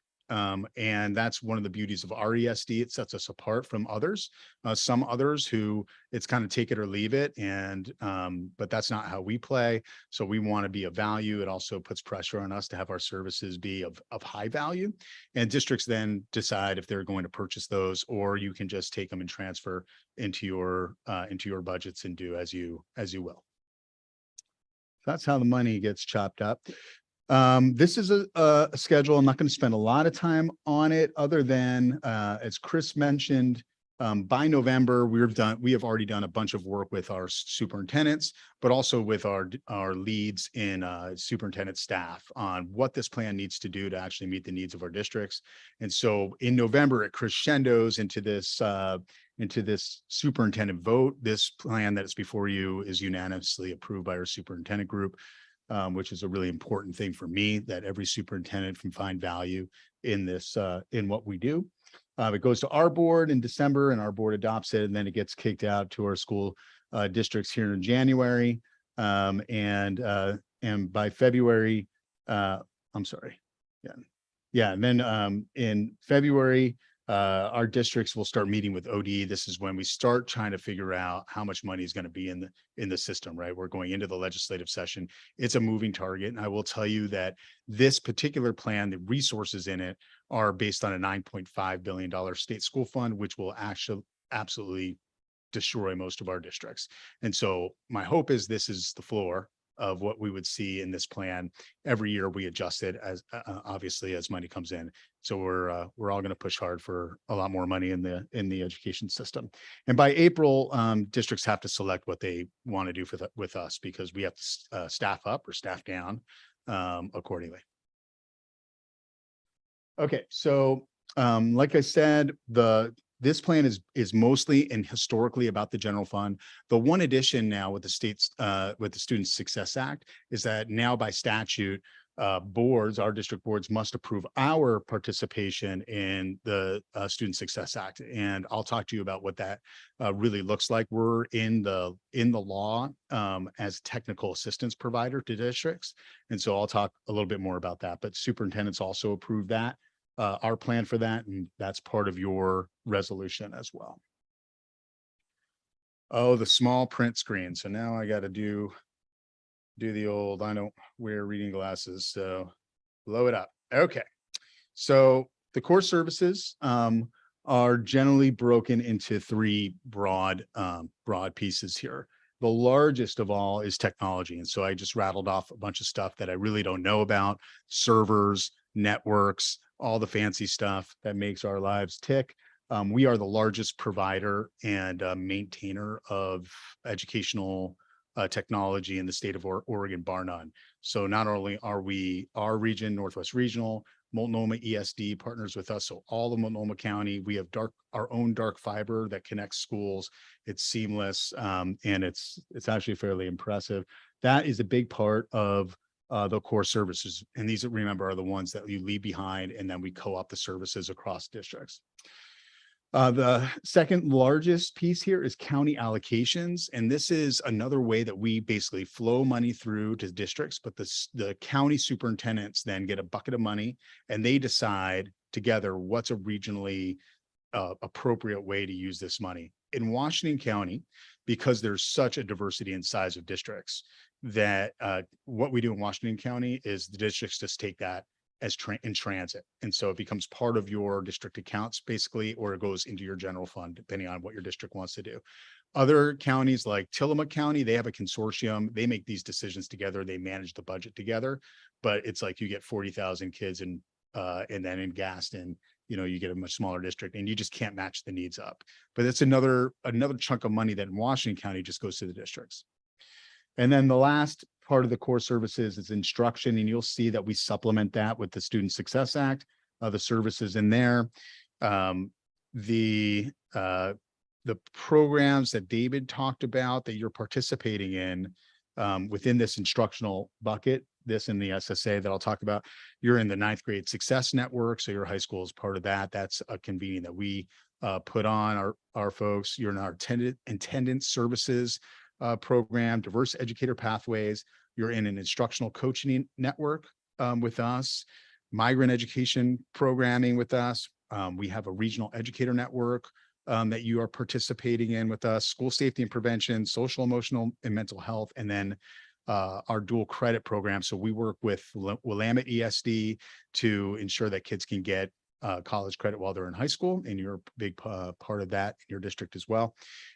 And that's one of the beauties of our ESD. It sets us apart from others. Some others who it's kind of take it or leave it. And but that's not how we play. So we want to be of value. It also puts pressure on us to have our services be of high value. And districts then decide if they're going to purchase those, or you can just take them and transfer into your budgets and do as you will. That's how the money gets chopped up. This is a schedule. I'm not going to spend a lot of time on it other than, as Chris mentioned, by November, we have already done a bunch of work with our superintendents, but also with our leads in superintendent staff on what this plan needs to do to actually meet the needs of our districts. And so in November, it crescendos into this superintendent vote. This plan that is before you is unanimously approved by our superintendent group. Which is a really important thing for me, that every superintendent can find value in this, in what we do. It goes to our board in December and our board adopts it, and then it gets kicked out to our school districts here in January. And by February, I'm sorry. Yeah. And then in February, our districts will start meeting with OD. This is when we start trying to figure out how much money is going to be in the system, right? We're going into the legislative session. It's a moving target. And I will tell you that this particular plan, the resources in it are based on a $9.5 billion state school fund, which will actually absolutely destroy most of our districts. And so my hope is this is the floor of what we would see in this plan. Every year we adjust it as obviously as money comes in. So we're all going to push hard for a lot more money in the education system. And by April, districts have to select what they want to do with us, because we have to staff up or staff down accordingly. Okay, so like I said, this plan is mostly and historically about the general fund. The one addition now with the state's with the Student Success Act is that now by statute, boards, our district boards must approve our participation in the Student Success Act. And I'll talk to you about what that really looks like. We're in the law as technical assistance provider to districts. And so I'll talk a little bit more about that, but superintendents also approve that. Our plan for that, and that's part of your resolution as well. Oh, the small print screen. So now I got to do the old, I don't wear reading glasses, so blow it up. Okay. So the core services are generally broken into three broad pieces here. The largest of all is technology. And so I just rattled off a bunch of stuff that I really don't know about: servers, networks, all the fancy stuff that makes our lives tick. We are the largest provider and maintainer of educational technology in the state of Oregon, bar none. So not only are we, our region, Northwest Regional, Multnomah ESD partners with us. So all of Multnomah County, we have our own dark fiber that connects schools. It's seamless, and it's actually fairly impressive. That is a big part of the core services. And these, remember, are the ones that you leave behind, and then we co-op the services across districts. The second largest piece here is county allocations. And this is another way that we basically flow money through to districts, but the county superintendents then get a bucket of money and they decide together what's a regionally appropriate way to use this money. In Washington County, because there's such a diversity in size of districts, that what we do in Washington County is the districts just take that as in transit. And so it becomes part of your district accounts basically, or it goes into your general fund, depending on what your district wants to do. Other counties like Tillamook County, they have a consortium. They make these decisions together. They manage the budget together, but it's like you get 40,000 kids and then in Gaston, you get a much smaller district and you just can't match the needs up. But it's another chunk of money that in Washington County just goes to the districts. And then the last part of the core services is instruction, and you'll see that we supplement that with the Student Success Act, the services in there. The programs that David talked about that you're participating in within this instructional bucket, this in the SSA that I'll talk about, you're in the 9th grade success network. So your high school is part of that. That's a convening that we put on our folks. You're in our attendance services program, diverse educator pathways. You're in an instructional coaching network with us, migrant education programming with us. We have a regional educator network that you are participating in with us, school safety and prevention, social, emotional, and mental health, and then our dual credit program. So we work with Willamette ESD to ensure that kids can get college credit while they're in high school, and you're a big part of that in your district as well.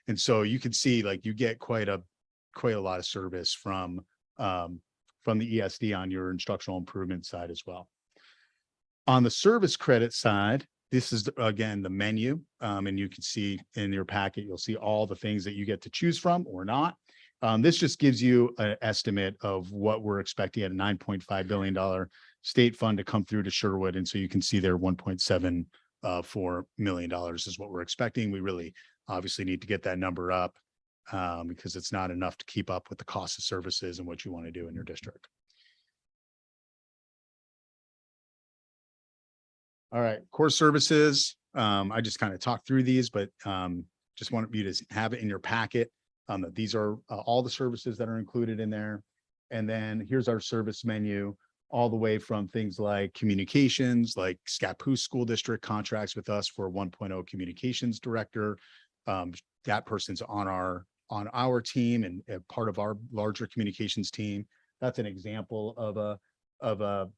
And so you can see, like, you get quite a lot of service from the ESD on your instructional improvement side as well. On the service credit side, this is again the menu, and you can see in your packet, you'll see all the things that you get to choose from or not. This just gives you an estimate of what we're expecting at a $9.5 billion state fund to come through to Sherwood. And so you can see there $1.74 million is what we're expecting. We really obviously need to get that number up because it's not enough to keep up with the cost of services and what you want to do in your district. All right, core services. I just kind of talked through these, but just wanted you to have it in your packet. These are all the services that are included in there. And then here's our service menu, all the way from things like communications, like Scappoose School District contracts with us for a 1.0 communications director. That person's on our team and part of our larger communications team. That's an example of a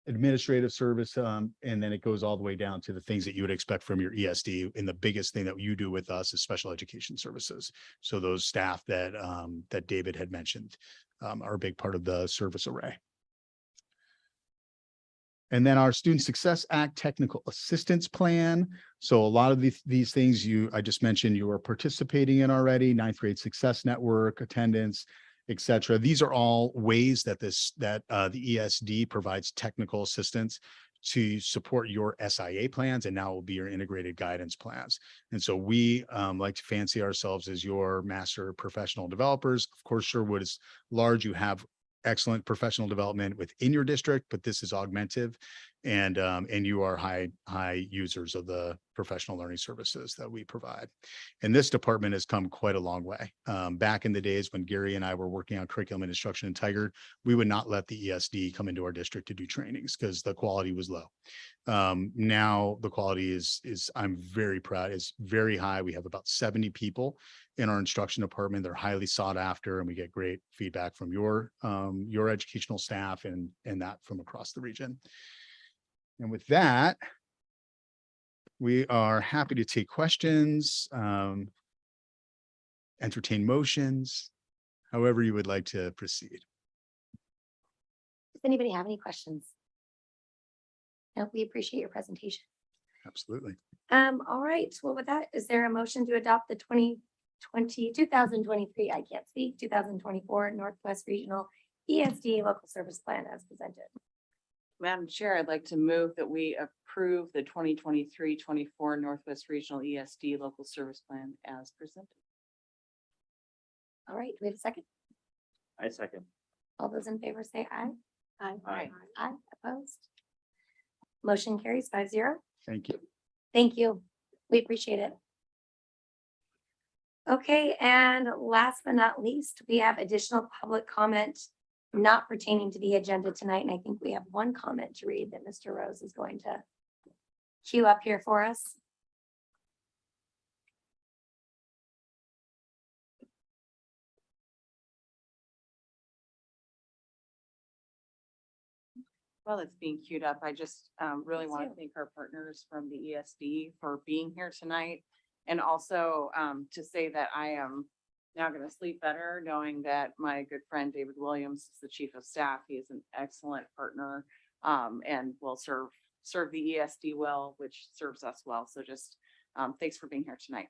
administrative service, and then it goes all the way down to the things that you would expect from your ESD. And the biggest thing that you do with us is special education services. So those staff that that David had mentioned are a big part of the service array. And then our Student Success Act Technical Assistance Plan. So a lot of these things I just mentioned you are participating in already: 9th grade success network, attendance, etc. These are all ways that the ESD provides technical assistance to support your SIA plans, and now will be your integrated guidance plans. And so we like to fancy ourselves as your master professional developers. Of course, Sherwood is large. You have excellent professional development within your district, but this is augmentative, and you are high users of the professional learning services that we provide. And this department has come quite a long way. Back in the days when Gary and I were working on curriculum and instruction in Tigard, we would not let the ESD come into our district to do trainings because the quality was low. Now the quality is I'm very proud, is very high. We have about 70 people in our instruction department. They're highly sought after, and we get great feedback from your educational staff and that from across the region. And with that, we are happy to take questions, entertain motions. however you would like to proceed. Does anybody have any questions? No, we appreciate your presentation. Absolutely. All right, well, with that, is there a motion to adopt the 2023, I can't speak, 2024 Northwest Regional ESD Local Service Plan as presented? Madam Chair, I'd like to move that we approve the 2023-24 Northwest Regional ESD Local Service Plan as presented. All right, do we have a second? I second. All those in favor say aye. Aye. Aye, opposed. Motion carries 5-0. Thank you. Thank you. We appreciate it. Okay, and last but not least, we have additional public comment not pertaining to the agenda tonight. And I think we have one comment to read that Mr. Rose is going to queue up here for us. While it's being queued up, I just really Please want do. to thank our partners from the ESD for being here tonight. And also to say that I am now going to sleep better knowing that my good friend David Williams is the Chief of Staff. He is an excellent partner and will serve the ESD well, which serves us well. So just thanks for being here tonight.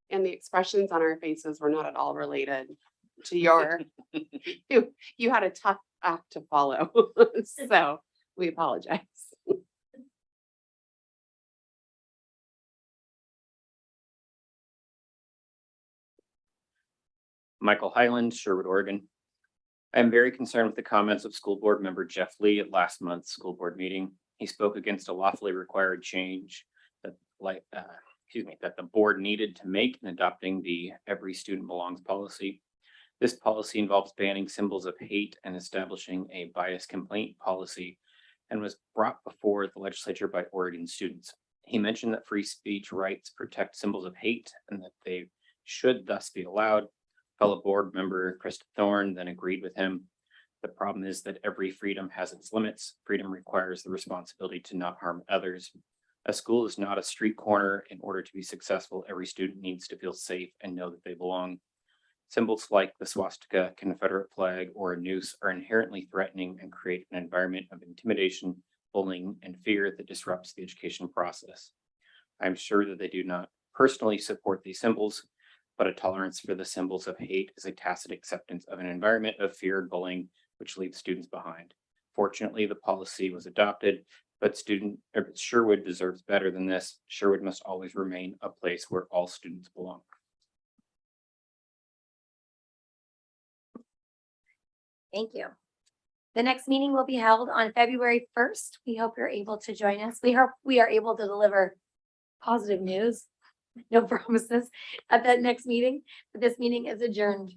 And the expressions on our faces were not at all related to your, you had a tough act to follow. So we apologize. Michael Highland, Sherwood, Oregon. I am very concerned with the comments of school board member Jeff Lee at last month's school board meeting. He spoke against a lawfully required change that that the board needed to make in adopting the Every Student Belongs policy. This policy involves banning symbols of hate and establishing a bias complaint policy, and was brought before the legislature by Oregon students. He mentioned that free speech rights protect symbols of hate and that they should thus be allowed. Fellow board member Krista Thorne then agreed with him. The problem is that every freedom has its limits. Freedom requires the responsibility to not harm others. A school is not a street corner. In order to be successful, every student needs to feel safe and know that they belong. Symbols like the swastika, Confederate flag, or a noose are inherently threatening and create an environment of intimidation, bullying, and fear that disrupts the education process. I'm sure that they do not personally support these symbols, but a tolerance for the symbols of hate is a tacit acceptance of an environment of fear and bullying, which leaves students behind. Fortunately, the policy was adopted, but Sherwood deserves better than this. Sherwood must always remain a place where all students belong. Thank you. The next meeting will be held on February 1st. We hope you're able to join us. We hope we are able to deliver positive news. No promises at that next meeting, but this meeting is adjourned.